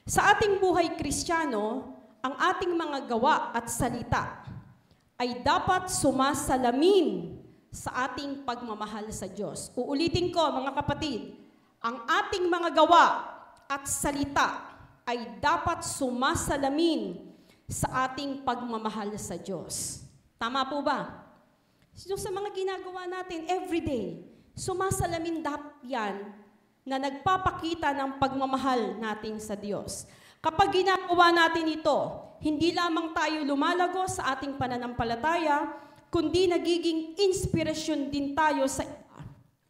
Sa ating buhay Kristiyano, ang ating mga gawa at salita ay dapat sumasalamin sa ating pagmamahal sa Diyos. Uulitin ko, mga kapatid, ang ating mga gawa at salita ay dapat sumasalamin sa ating pagmamahal sa Diyos. Tama po ba? So, sa mga ginagawa natin everyday, sumasalamin dapat yan na nagpapakita ng pagmamahal natin sa Diyos. Kapag ginagawa natin ito, hindi lamang tayo lumalago sa ating pananampalataya, kundi nagiging inspirasyon din tayo sa iba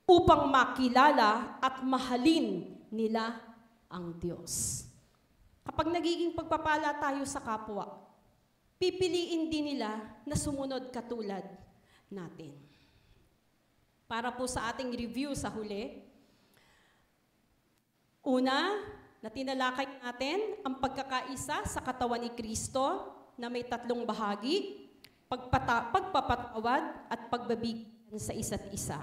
upang makilala at mahalin nila ang Diyos. Kapag nagiging pagpapala tayo sa kapwa, pipiliin din nila na sumunod katulad natin. Para po sa ating review sa huli, una, na tinalakay natin ang pagkakaisa sa katawan ni Kristo na may tatlong bahagi, pagpapatawad at pagbabigyan sa isa't isa.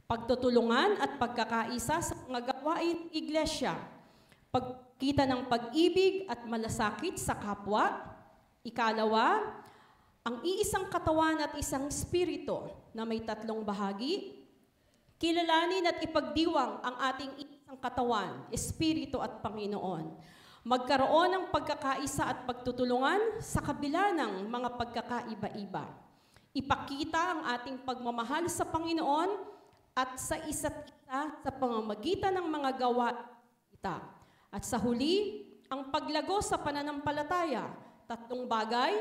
Pagtutulungan at pagkakaisa sa mga gawain iglesia, pagkita ng pag-ibig at malasakit sa kapwa. Ikalawa, ang iisang katawan at isang spirito na may tatlong bahagi, kilalanin at ipagdiwang ang ating isang katawan, espiritu at Panginoon. Magkaroon ng pagkakaisa at pagtutulungan sa kabila ng mga pagkakaiba-iba. Ipakita ang ating pagmamahal sa Panginoon at sa isa't isa sa pamamagitan ng mga gawa ita. At sa huli, ang paglago sa pananampalataya, tatlong bagay,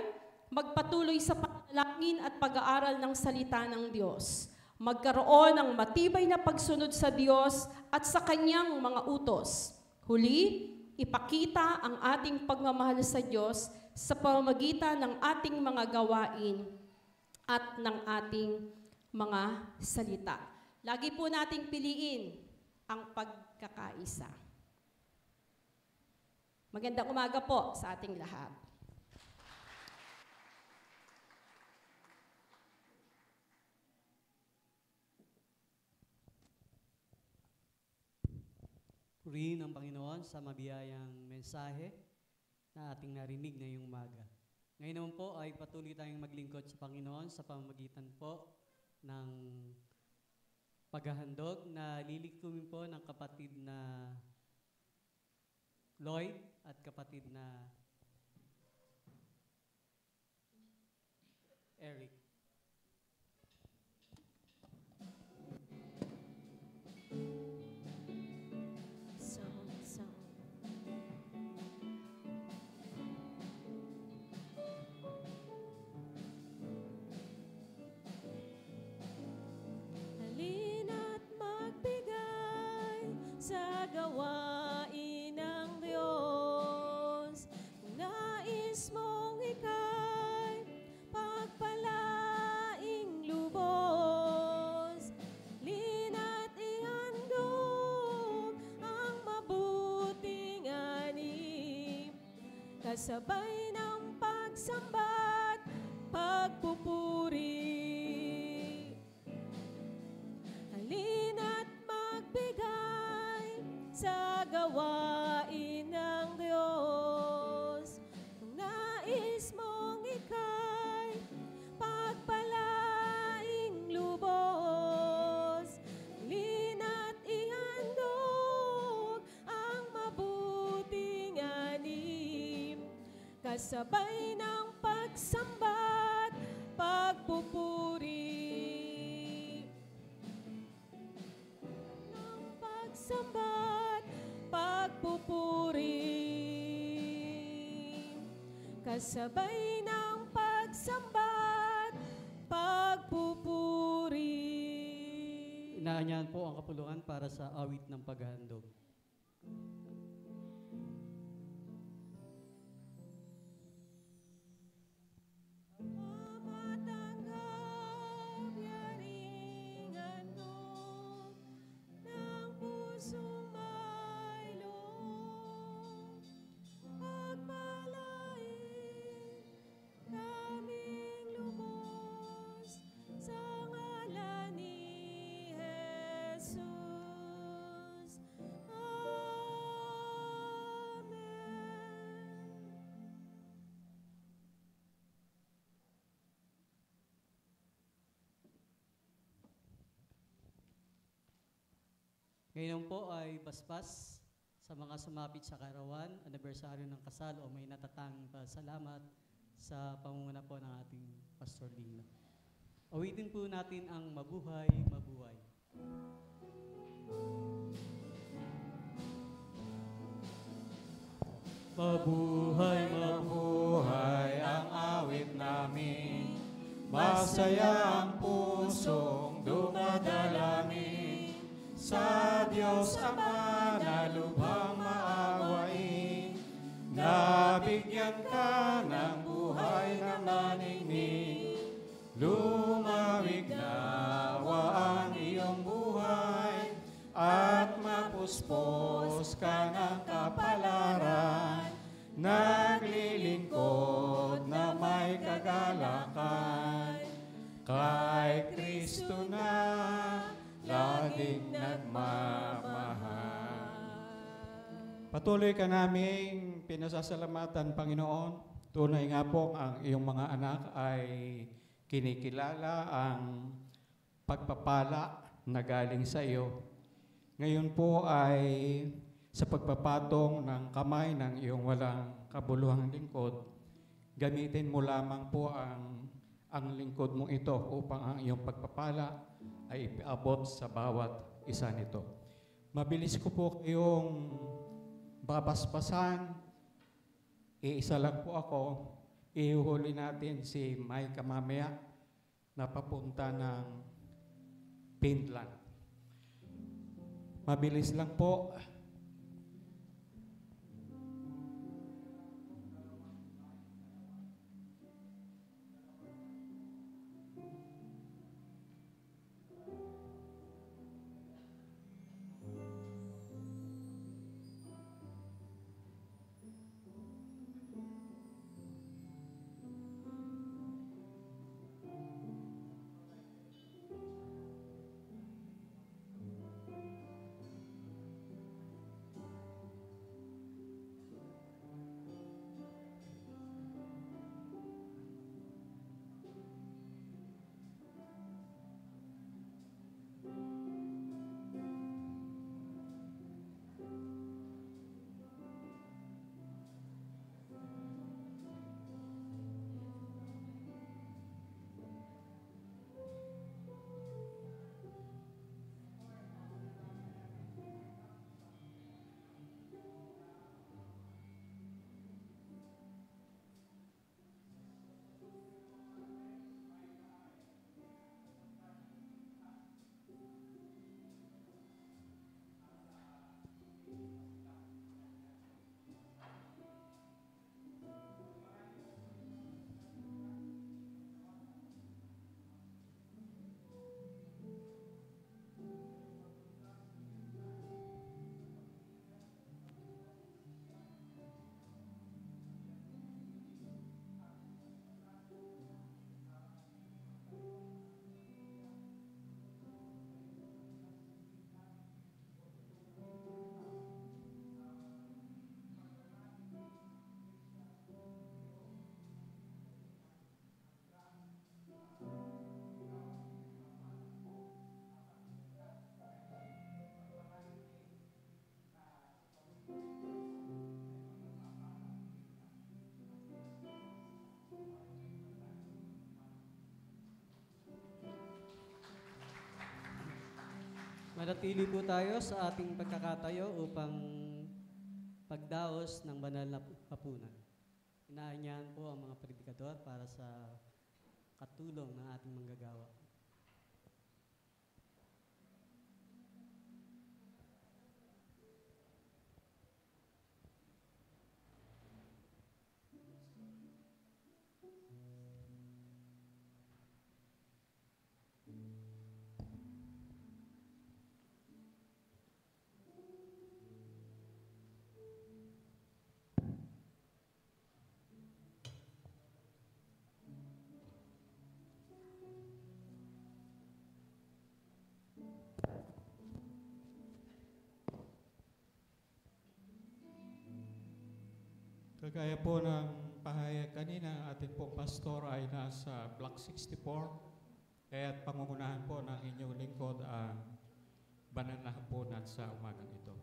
magpatuloy sa panalangin at pag-aaral ng salita ng Diyos. Magkaroon ng matibay na pagsunod sa Diyos at sa Kanyang mga utos. Huli, ipakita ang ating pagmamahal sa Diyos sa pamamagitan ng ating mga gawain at ng ating mga salita. Lagi po nating piliin ang pagkakaisa. Magandang umaga po sa ating lahat. purihin ang Panginoon sa mabiyayang mensahe na ating narinig ngayong umaga. Ngayon naman po ay patuloy tayong maglingkod sa Panginoon sa pamamagitan po ng paghahandog na lilikumin po ng kapatid na Lloyd at kapatid na Eric. Halina't magbigay sa gawain ng Diyos. Kung nais mong ika'y pagpalaing lubos, lina't ihandog ang mabuting ani, kasabay ng pagsamba't pagpupuri. Halina't magbigay sa gawain ng Diyos. Kung nais mong ika'y pagpalaing lubos, lina't ihandog ang mabuting ani, kasabay ng pagsamba't pagpupuri. Ng pagsamba't pagpupuri, kasabay ng pagsamba't pagpupuri. Inaanyahan po ang kapuluan para sa awit ng paghahandog. Matanggap yaring handog ng pusong may loob, pagpalain kaming lubos sa ngalan ni Jesus. Amen. Ngayon po ay basbas sa mga sumapit sa karawan, anibersaryo ng kasal o may natatanging pasalamat sa pamumuna po ng ating Pastor Lino. Awitin po natin ang Mabuhay, Mabuhay. Mabuhay, Mabuhay ang awit namin, masaya ang pusong dumadalangin sa Diyos Ama na lubhang maawain. Nabigyan ka ng buhay na maningning, lumawig nawa ang iyong buhay at mapuspos ka ng kapalaran. Naglilingkod na may kagalakan, kay Kristo na laging nagmamahal. Patuloy ka naming pinasasalamatan, Panginoon. Tunay nga po ang iyong mga anak ay kinikilala ang pagpapala na galing sa iyo. Ngayon po ay sa pagpapatong ng kamay ng iyong walang kabuluhang lingkod, gamitin mo lamang po ang lingkod mong ito upang ang iyong pagpapala ay ipaabot sa bawat isa nito. Mabilis ko po kayong babasbasan. Iisa lang po ako. Ihuhuli natin si Mike mamaya na papunta ng Finland. Mabilis lang po. Manatili po tayo sa ating pagkakatayo upang pagdaos ng banal na hapunan. Inaanyahan po ang mga predikador para sa katulong ng ating manggagawa. Kagaya po ng pahayag kanina, ang ating pong pastor ay nasa Block 64. Kaya't pangungunahan po ng inyong lingkod ang banal na hapunan sa umagang ito.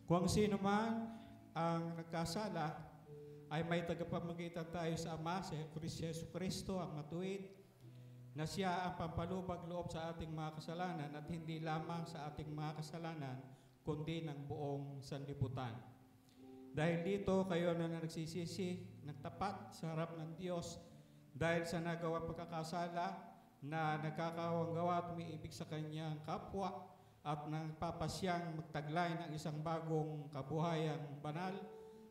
Kung sino man ang nagkasala, ay may tagapamagitan tayo sa Ama, si Jesu Kristo, ang matuwid, na siya ang pampalubag loob sa ating mga kasalanan at hindi lamang sa ating mga kasalanan, kundi ng buong sanlibutan. Dahil dito, kayo na nagsisisi, nagtapat sa harap ng Diyos dahil sa nagawa pagkakasala na nagkakawang gawa at umiibig sa kanyang kapwa at nagpapasyang magtaglay ng isang bagong kabuhayang banal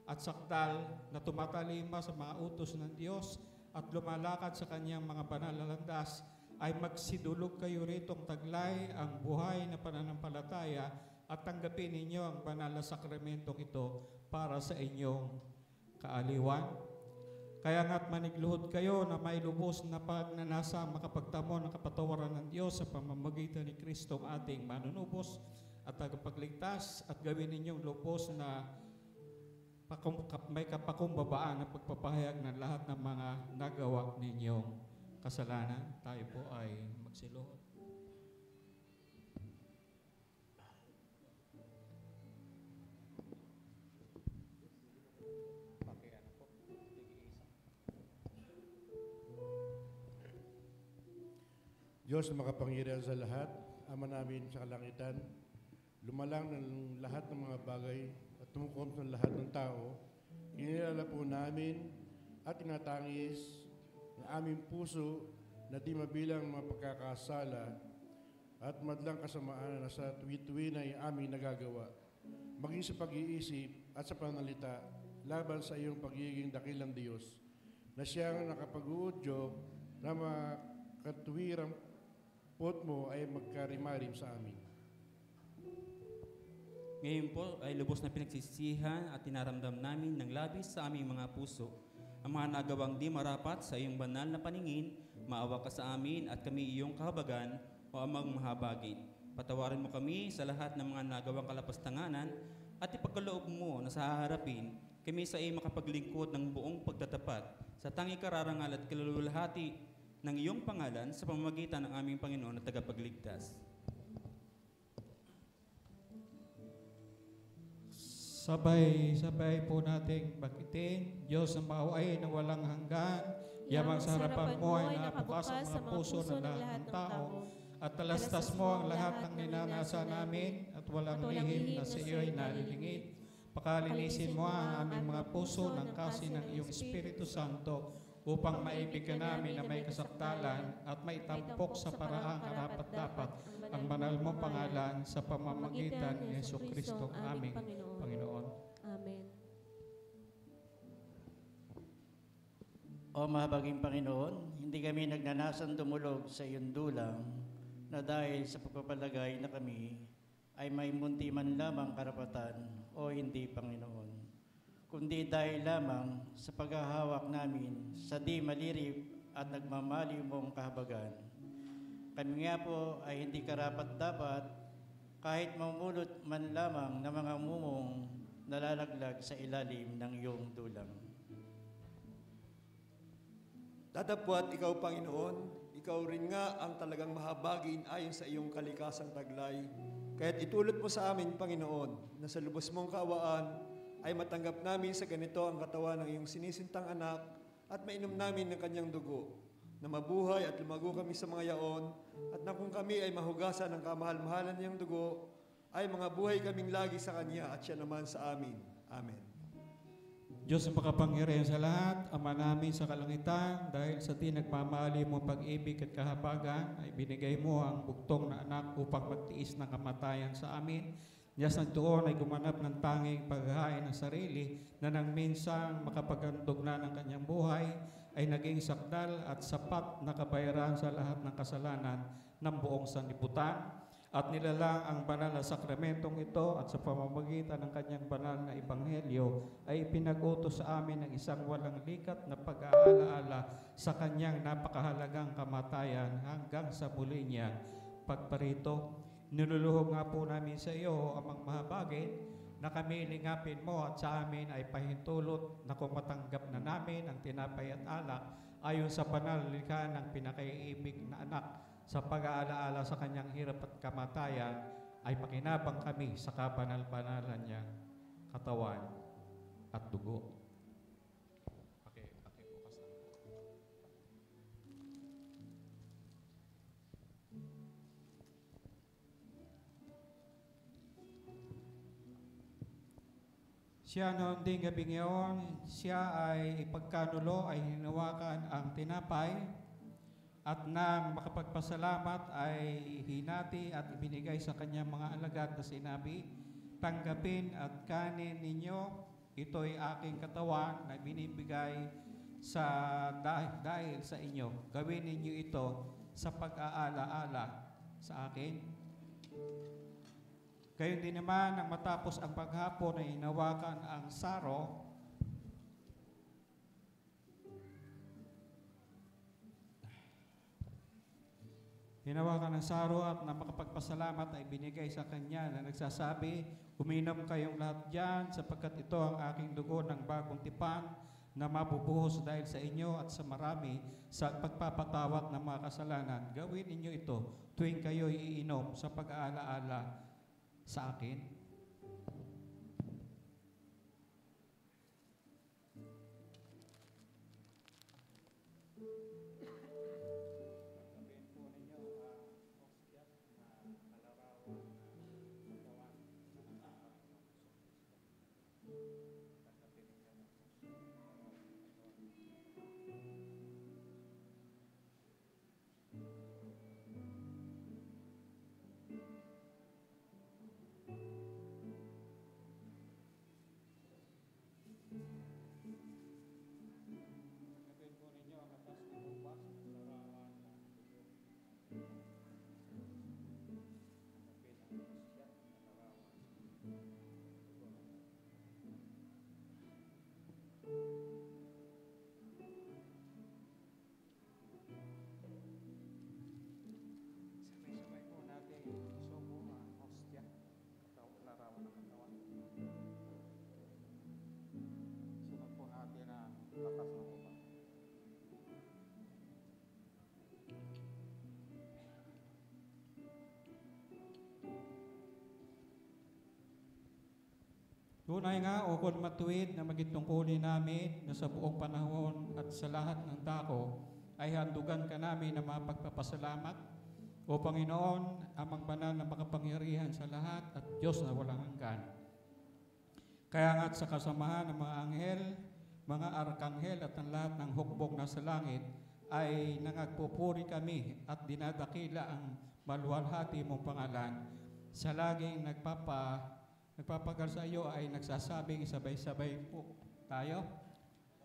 at sakdal na tumatalima sa mga utos ng Diyos at lumalakad sa kanyang mga banal na landas, ay magsidulog kayo ritong taglay ang buhay na pananampalataya at tanggapin ninyo ang banal na sakramentong ito para sa inyong kaaliwan. Kaya nga't manigluhod kayo na may lubos na pagnanasa makapagtamo ng kapatawaran ng Diyos sa pamamagitan ni Kristo ang ating manunubos at tagapagligtas, at gawin ninyong lubos na may kapakumbabaan na pagpapahayag ng lahat ng mga nagawa ninyong kasalanan. Tayo po ay magsiluhod. Diyos na makapangyarihan sa lahat, Ama namin sa kalangitan, lumalang ng lahat ng mga bagay at tumukom sa lahat ng tao, inilala po namin at tinatangis ng aming puso na di mabilang mga pagkakasala at madlang kasamaan na sa tuwi-tuwi na aming nagagawa, maging sa pag-iisip at sa pananalita laban sa iyong pagiging dakilang Diyos, na siyang nakapag-uudyo na makatuwirang pot mo ay magkarimarim sa amin. Ngayon po ay lubos na pinagsisisihan at tinaramdam namin ng labis sa aming mga puso ang mga nagawang di marapat sa iyong banal na paningin. Maawa ka sa amin at kami iyong kahabagan o amang mahabagin. Patawarin mo kami sa lahat ng mga nagawang kalapastanganan at ipagkaloob mo na sa haharapin kami sa iyong makapaglingkod ng buong pagtatapat sa tangi kararangal at kalululhati ng iyong pangalan sa pamamagitan ng aming Panginoon at tagapagligtas. Sabay-sabay po nating banggitin, Diyos na mauay na walang hanggan, yamang sa harapan mo ay nakabukas ang mga puso ng lahat ng tao, at talastas mo ang lahat ng ninanasa namin, at walang lihim na sa iyo'y nalilingid. Pakalinisin mo ang aming mga puso ng kasi ng iyong Espiritu Santo, upang maibig ka namin na may kasaktalan at maitampok sa paraang karapat-dapat ang banal mong pangalan sa pamamagitan ni Yesu Kristo aming Panginoon. Amen. O mahabaging Panginoon, hindi kami nagnanasang dumulog sa iyong dulang na dahil sa pagpapalagay na kami ay may munti man lamang karapatan o hindi, Panginoon, kundi dahil lamang sa paghahawak namin sa di malirip at nagmamaliw mong kahabagan. Kami nga po ay hindi karapat-dapat kahit mamulot man lamang ng mga mumong nalalaglag sa ilalim ng iyong dulang. Datapwat ikaw, Panginoon, ikaw rin nga ang talagang mahabagin ayon sa iyong kalikasang taglay. Kaya't itulot mo sa amin, Panginoon, na sa lubos mong kaawaan ay matanggap namin sa ganito ang katawan ng iyong sinisintang anak at mainom namin ng kanyang dugo na mabuhay at lumago kami sa mga yaon, at na kung kami ay mahugasan ng kamahal-mahalan niyang dugo, ay mga buhay kaming lagi sa Kanya at siya naman sa amin. Amen. Diyos ang makapangyarihan sa lahat, Ama namin sa kalangitan, dahil sa di nagmamahali mo pag-ibig at kahabagan, ay binigay mo ang buktong na anak upang magtiis ng kamatayan sa amin. Diyos ng tuon ay gumanap ng tanging paghahain ng sarili na nang minsang makapagandog na ng kanyang buhay, ay naging sakdal at sapat na kabayaran sa lahat ng kasalanan ng buong sanlibutan, at nilalang ang banal na sakramentong ito at sa pamamagitan ng kanyang banal na ebanghelyo ay pinag-utos sa amin ng isang walang likat na pag-aalaala sa kanyang napakahalagang kamatayan hanggang sa muli niyang pagparito. Niluluhog nga po namin sa iyo, Amang mahabagin, na kami lingapin mo at sa amin ay pahintulot na kung matanggap na namin ang tinapay at alak ayon sa banal likha ng pinakaiibig na anak, sa pag-aalaala sa kanyang hirap at kamatayan ay makinabang kami sa kabanal-banalan niyang katawan at dugo. Pakibukas na. Siya noong ding gabi ngayon, siya ay ipagkanulo ay hinawakan ang tinapay at nang makapagpasalamat ay hinati at ibinigay sa kanyang mga alagad na sinabi, tanggapin at kanin ninyo, ito'y aking katawan na binibigay sa dahil sa inyo. Gawin ninyo ito sa pag-aala-ala sa akin. Gayon din naman, nang matapos ang paghapon ay hinawakan ang saro, at na makapagpasalamat ay binigay sa kanya na nagsasabi, uminom kayong lahat dyan sapagkat ito ang aking dugo ng bagong tipan na mabubuhos dahil sa inyo at sa marami sa pagpapatawad ng mga kasalanan. Gawin ninyo ito tuwing kayo iinom sa pag-aala-ala sa akin. Tunay nga o kung matuwid na magitungkulin namin na sa buong panahon at sa lahat ng dako ay handugan ka namin na mapagpapasalamat. O Panginoon, amang banal na makapangyarihan sa lahat at Diyos na walang hanggan. Kaya nga't sa kasamahan ng mga anghel, mga arkanghel at ang lahat ng hukbong nasa langit ay nangagpupuri kami at dinadakila ang maluwalhati mong pangalan. Sa laging nagpapagal sa iyo ay nagsasabing sabay-sabay po tayo.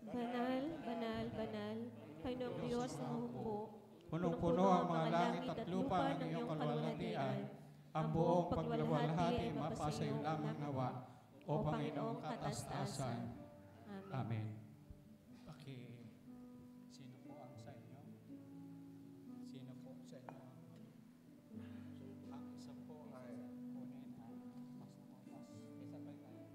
Banal, banal, banal, Panginoong Diyos na hukbo. Punong-puno ang mga langit at lupa ng iyong kalwalhatian. Ang buong pagluwalhati mapa sa iyo lamang nawa, o Panginoong kataas-taasan. Amen. Sino po ang sa inyo? Sino po sa inyo? Ang isa po ay kunin ang mas nakupas. Isa pa tayo.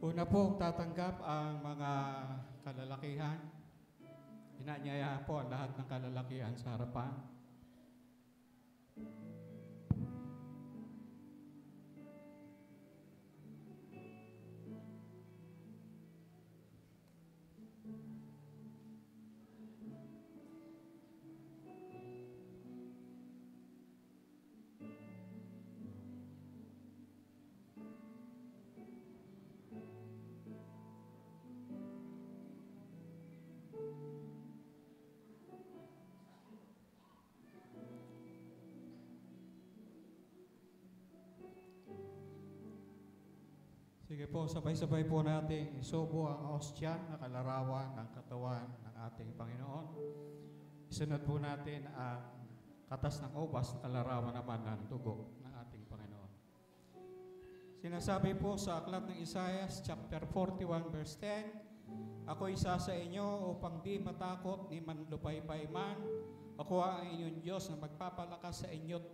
Una pong tatanggap ang mga kalalakihan. Inanyayahan po ang lahat ng kalalakihan sa harapan. Sige po, sabay-sabay po natin isubo ang ostya na kalarawan ng katawan ng ating Panginoon. Isunod po natin ang katas ng ubas na kalarawan naman ng dugo ng ating Panginoon. Sinasabi po sa aklat ng Isaiah chapter 41 verse 10, "Ako isa sa inyo upang di matakot ni manlupaypay man. Ako ang inyong Diyos na magpapalakas sa inyo't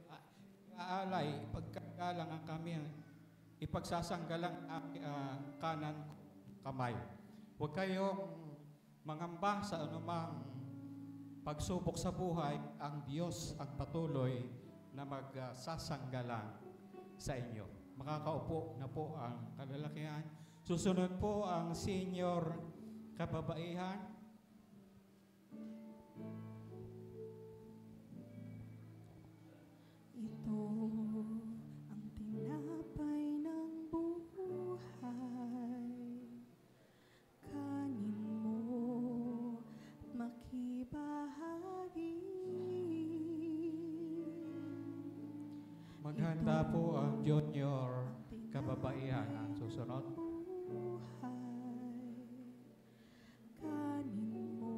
aalay, ipagkagalang ang kami, ipagsasanggalang ang kanan kamay." Huwag kayong mangamba sa anumang pagsubok sa buhay. Ang Diyos ang patuloy na magsasanggalang sa inyo. Makakaupo na po ang kalalakihan. Susunod po ang senior kababaihan. Ito ang tinapay ng buhay. Kanin mo, makibahagi. Maghanda po ang junior kababaihan ang susunod. Kanin mo,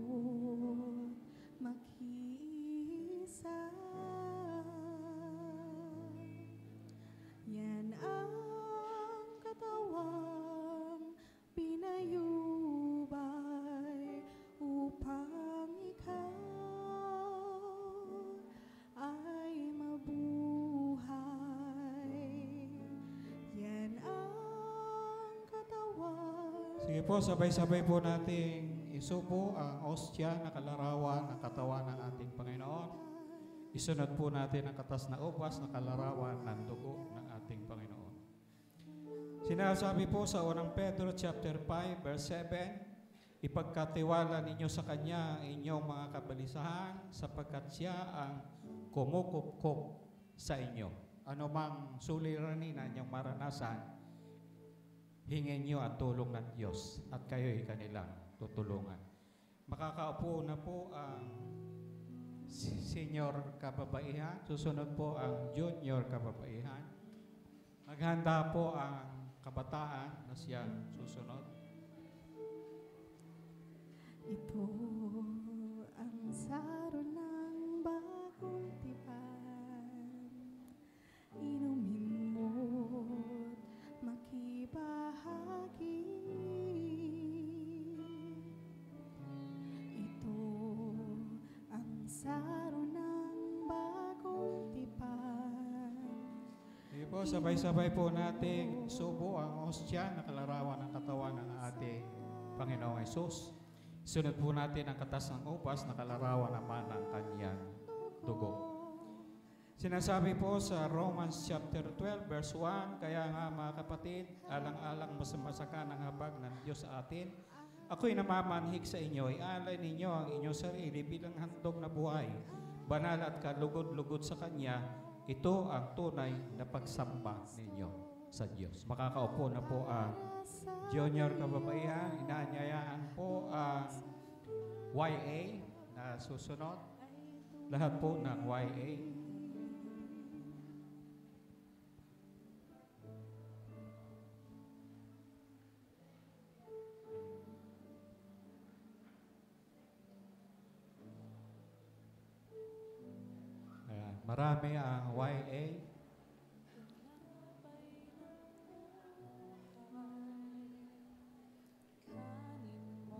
makiisa. Yan ang katawang pinayubay upang ikaw ay mabuhay. Yan ang katawang. Sige po, sabay-sabay po nating isubo ang ostya na kalarawan ng katawan ng ating Panginoon. Isunod po natin ang katas na ubas na kalarawan ng dugo ng ating Panginoon. Sinasabi po sa 1 Pedro chapter 5 verse 7, "Ipagkatiwala ninyo sa Kanya ang inyong mga kabalisahan sapagkat Siya ang kumukupkup sa inyo. Ano mang suliranin na inyong maranasan, hingin niyo ang tulong ng Diyos at kayo'y kanilang tutulungan." Makakaupo na po ang senior kababaihan. Susunod po ang junior kababaihan. Maghanda po ang kabataan na siya susunod. Ito ang saro ng bagong tipan. Inumin mo't makibahagi. Ito ang saro ng bagong tipan. Sige po, sabay-sabay po nating subo ang ostya na kalarawan ng katawan ng ating Panginoong Hesus. Sunod po natin ang katas ng upas na kalarawan naman ng kanyang dugo. Sinasabi po sa Romans chapter 12 verse 1, "Kaya nga mga kapatid, alang-alang masamasaka ng habag ng Diyos sa atin, ako'y namamanhik sa inyo, ialay ninyo ang inyong sarili bilang handog na buhay, banal at kalugod-lugod sa Kanya. Ito ang tunay na pagsamba ninyo sa Diyos." Makakaupo na po ang junior kababaihan. Inaanyayaan po ang YA na susunod. Lahat po ng YA. Ayan, marami ang YA.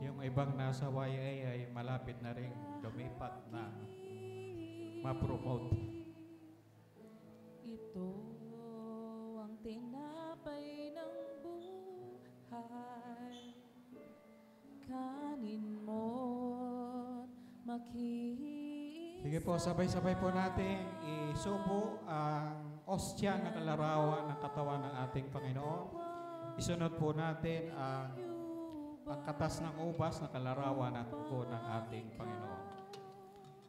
Yung ibang nasa YA ay malapit na rin lumipat na ma-promote. Ito ang tinapay ng buhay. Kanin mo't makiisa. Sige po, sabay-sabay po natin isubo ang ostya na kalarawan ng katawan ng ating Panginoon. Isunod po natin ang katas ng ubas na kalarawan at dugo ng ating Panginoon.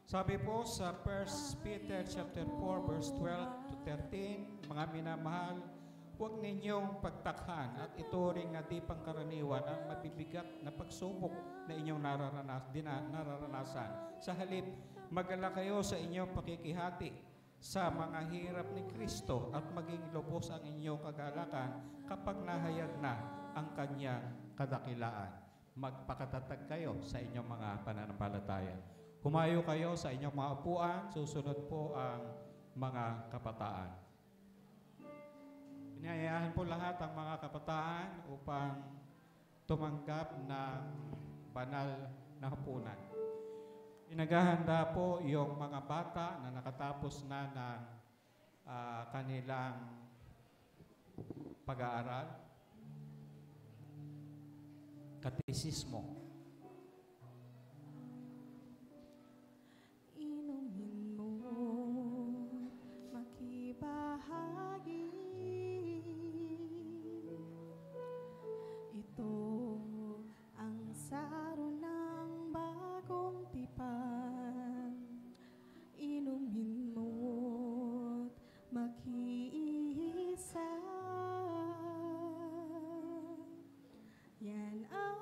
Sabi po sa 1 Peter chapter 4 verse 12 to 13, "Mga minamahal, huwag ninyong pagtakhan at ituring na di pangkaraniwan ang mabibigat na pagsubok na inyong nararanasan. Sa halip, magala kayo sa inyong pakikihati sa mga hirap ni Kristo at maging lubos ang inyong kagalakan kapag nahayag na ang kanyang kadakilaan. Magpakatatag kayo sa inyong mga pananampalataya. Humayo kayo sa inyong mga upuan, susunod po ang mga kabataan. Inayayahan po lahat ang mga kabataan upang tumanggap ng banal na hapunan. Inaghahanda po yung mga bata na nakatapos na ng kanilang pag-aaral, katesismo. Inumin mo, makibahagi. Ito ang saro ng bagong tipan. Inumin mo't makiisa. Yan ang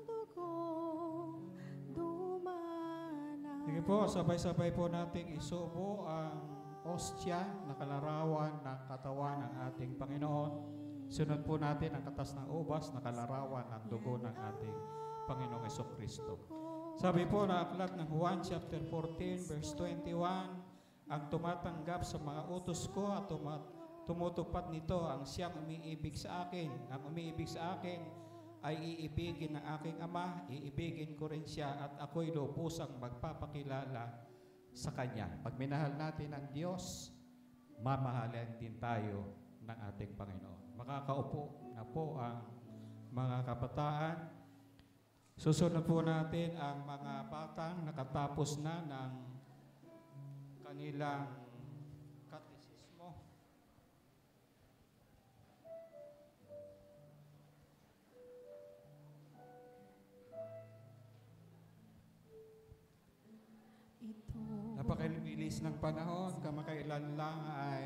dugong dumana. Sige po, sabay-sabay po nating isubo ang ostya na kalarawan ng katawan ng ating Panginoon. Sunod po natin ang katas ng ubas na kalarawan ng dugo ng ating Panginoong Jesucristo. Sabi po na aklat ng Juan chapter 14 verse 21, ang tumatanggap sa mga utos ko at tumutupad nito ang siyang umiibig sa akin. Ang umiibig sa akin ay iibigin ng aking Ama, iibigin ko rin siya at ako'y lubusang magpapakilala sa Kanya. Pag minahal natin ang Diyos, mamahalin din tayo ng ating Panginoon. Makakaupo na po ang mga kabataan. Susunod po natin ang mga batang nakatapos na ng kanilang katesismo. Napakabilis ng panahon, kamakailan lang ay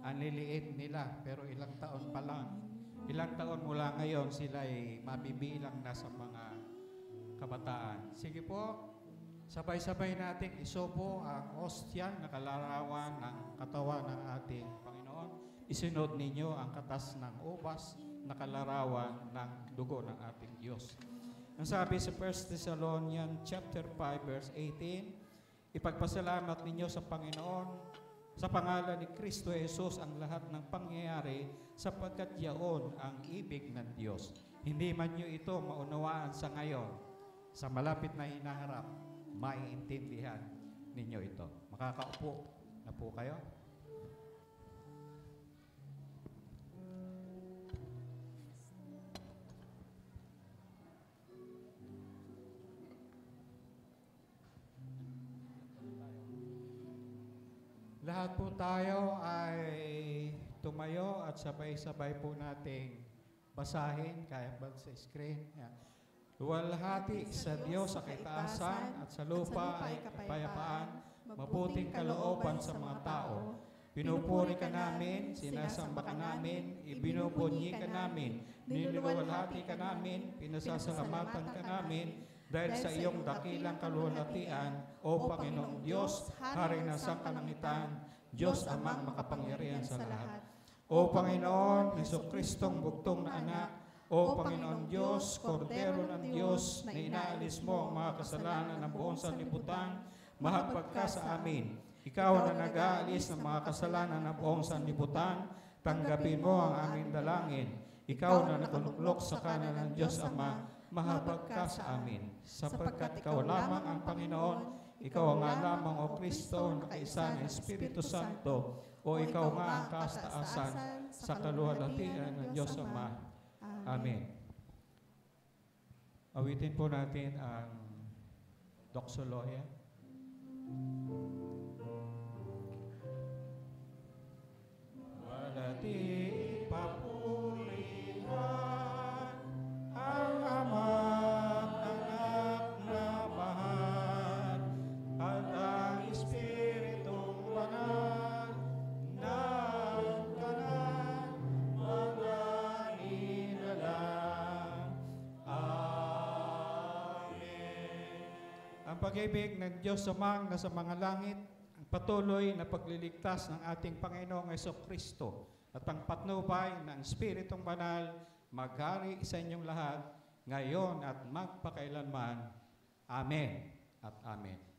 ang liliit nila, pero ilang taon pa lang. Ilang taon mula ngayon sila ay mabibilang na sa mga kabataan. Sige po, sabay-sabay nating isubo ang ostya na kalarawan ng katawan ng ating Panginoon. Isunod ninyo ang katas ng ubas na kalarawan ng dugo ng ating Diyos. Ang sabi sa 1 Thessalonians chapter 5 verse 18, ipagpasalamat ninyo sa Panginoon sa pangalan ni Kristo Jesus ang lahat ng pangyayari sapagkat yaon ang ibig ng Diyos. Hindi man nyo ito maunawaan sa ngayon, sa malapit na hinaharap, maiintindihan ninyo ito. Makakaupo na po kayo. Lahat po tayo ay tumayo at sabay-sabay po nating basahin, kaya ba sa screen? Yan. Luwalhati sa Diyos sa kaitaasan at sa lupa ay kapayapaan, mabuting kalooban sa mga tao. Pinupuri ka namin, sinasamba ka namin, ibinubunyi ka namin, nililuwalhati ka namin, pinasasalamatan ka namin, dahil sa iyong dakilang kaluwalhatian, O Panginoong Diyos, Hari ng sangkalangitan, Diyos amang makapangyarihan sa lahat. O Panginoon, Jesucristong bugtong na anak, O Panginoong Diyos, Kordero ng Diyos, na inaalis mo ang mga kasalanan ng buong sanlibutan, mahagpag ka sa amin. Ikaw na nag-aalis ng mga kasalanan ng buong sanlibutan, tanggapin mo ang aming dalangin. Ikaw na nakuluklok sa kanan ng Diyos Ama, mahabag ka sa amin, sapagkat ikaw lamang ang Panginoon, ikaw ang nga lamang o Kristo, na kaisa ng Espiritu Santo, o ikaw nga ang kastaasan sa kaluwalhatian ng Diyos Ama. Amen. Awitin po natin ang Doxologia. Walati papurihan ang Ama't Anak na mahal at ang Espiritong Banal na pag-ibig ng Diyos Amang nasa mga langit, ang patuloy na pagliligtas ng ating Panginoong Jesucristo at ang patnubay ng Espiritong Banal maghari sa inyong lahat ngayon at magpakailanman. Amen at amen.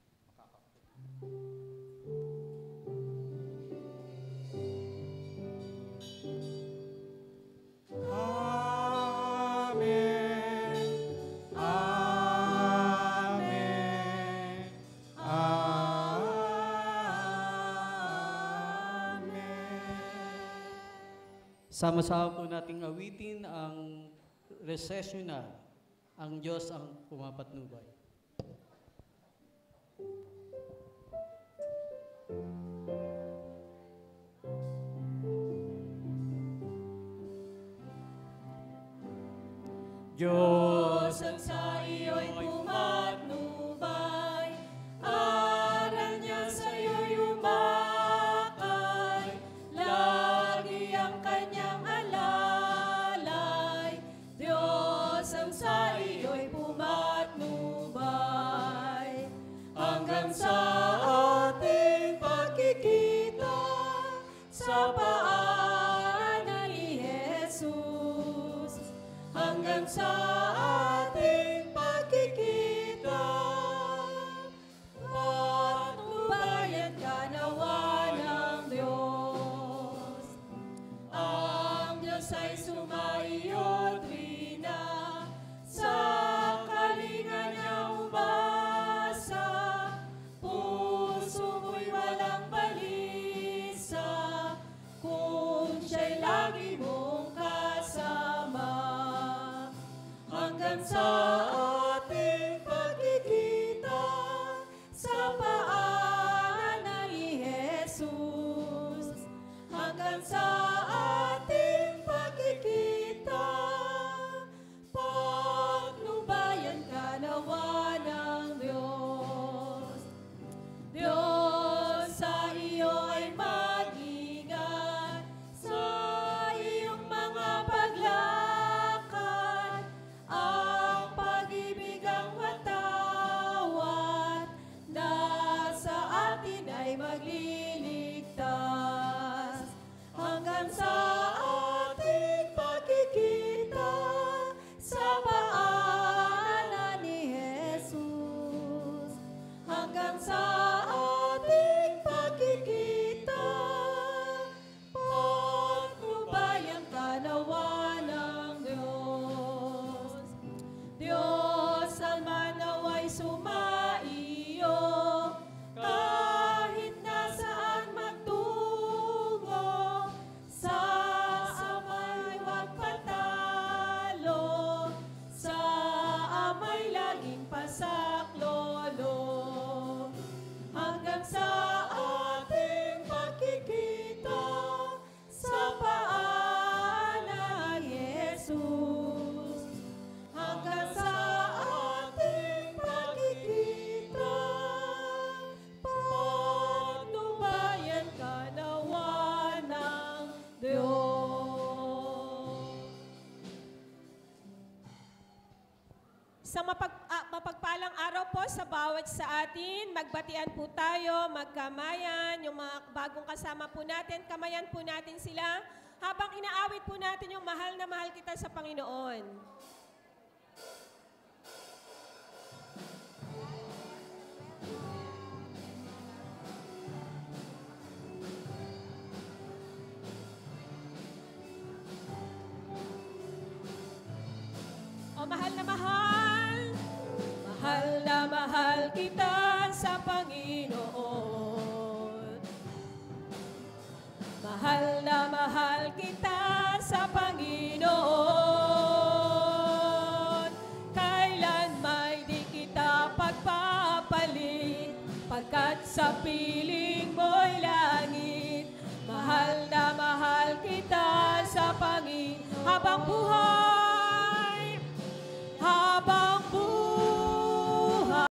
Sama-sama po nating awitin ang recessional, ang Diyos ang pumapatnubay. Diyos ang sa iyo'y pumatnubay, aral niya sa iyo'y umakay, lagi ang kanyang alalay. Diyos ang sa iyo'y pumatnubay, hanggang sa ating pagkikita sa paanan ni Jesus. Hanggang sa ating pagkikita, patnubayan ka nawa ng Diyos. Ang Diyos ay sumaiyo't rina, sa kalinga niya umasa, puso mo'y walang balisa, kung siya'y lagi mong kasama. Hanggang sa ating pagkikita sa paanan ni Jesus. Hanggang sa ating pagkikita, patnubayan ka nawa ng Diyos. Diyos, sa iyo ay mag-ingat sa iyong mga paglakad. Ang pag-ibig ang watawat, nasa atin ay magliligtas. Hanggang sa ating pagkikita sa paanan ni Jesus. Hanggang sa ating pagkikita, patnubayan ka nawa ng Diyos. Diyos ang manaway sumaiyo, kahit nasaan magtungo, sa amay huwag patalo, sa amay laging pasaklolo. Hanggang sa ating pagkikita sa paanan ni Jesus. Hanggang sa ating pagkikita, patnubayan ka nawa ng Diyos. Sa mapagpalang araw po sa bawat sa atin, magbatian po tayo, magkamayan, yung mga bagong kasama po natin, kamayan po natin sila habang inaawit po natin yung mahal na mahal kita sa Panginoon. O mahal na mahal, mahal na mahal kita sa Panginoon. Mahal na mahal kita sa Panginoon. Kailan may di kita pagpapalit, pagkat sa piling mo'y langit. Mahal na mahal kita sa Panginoon. Habang buhay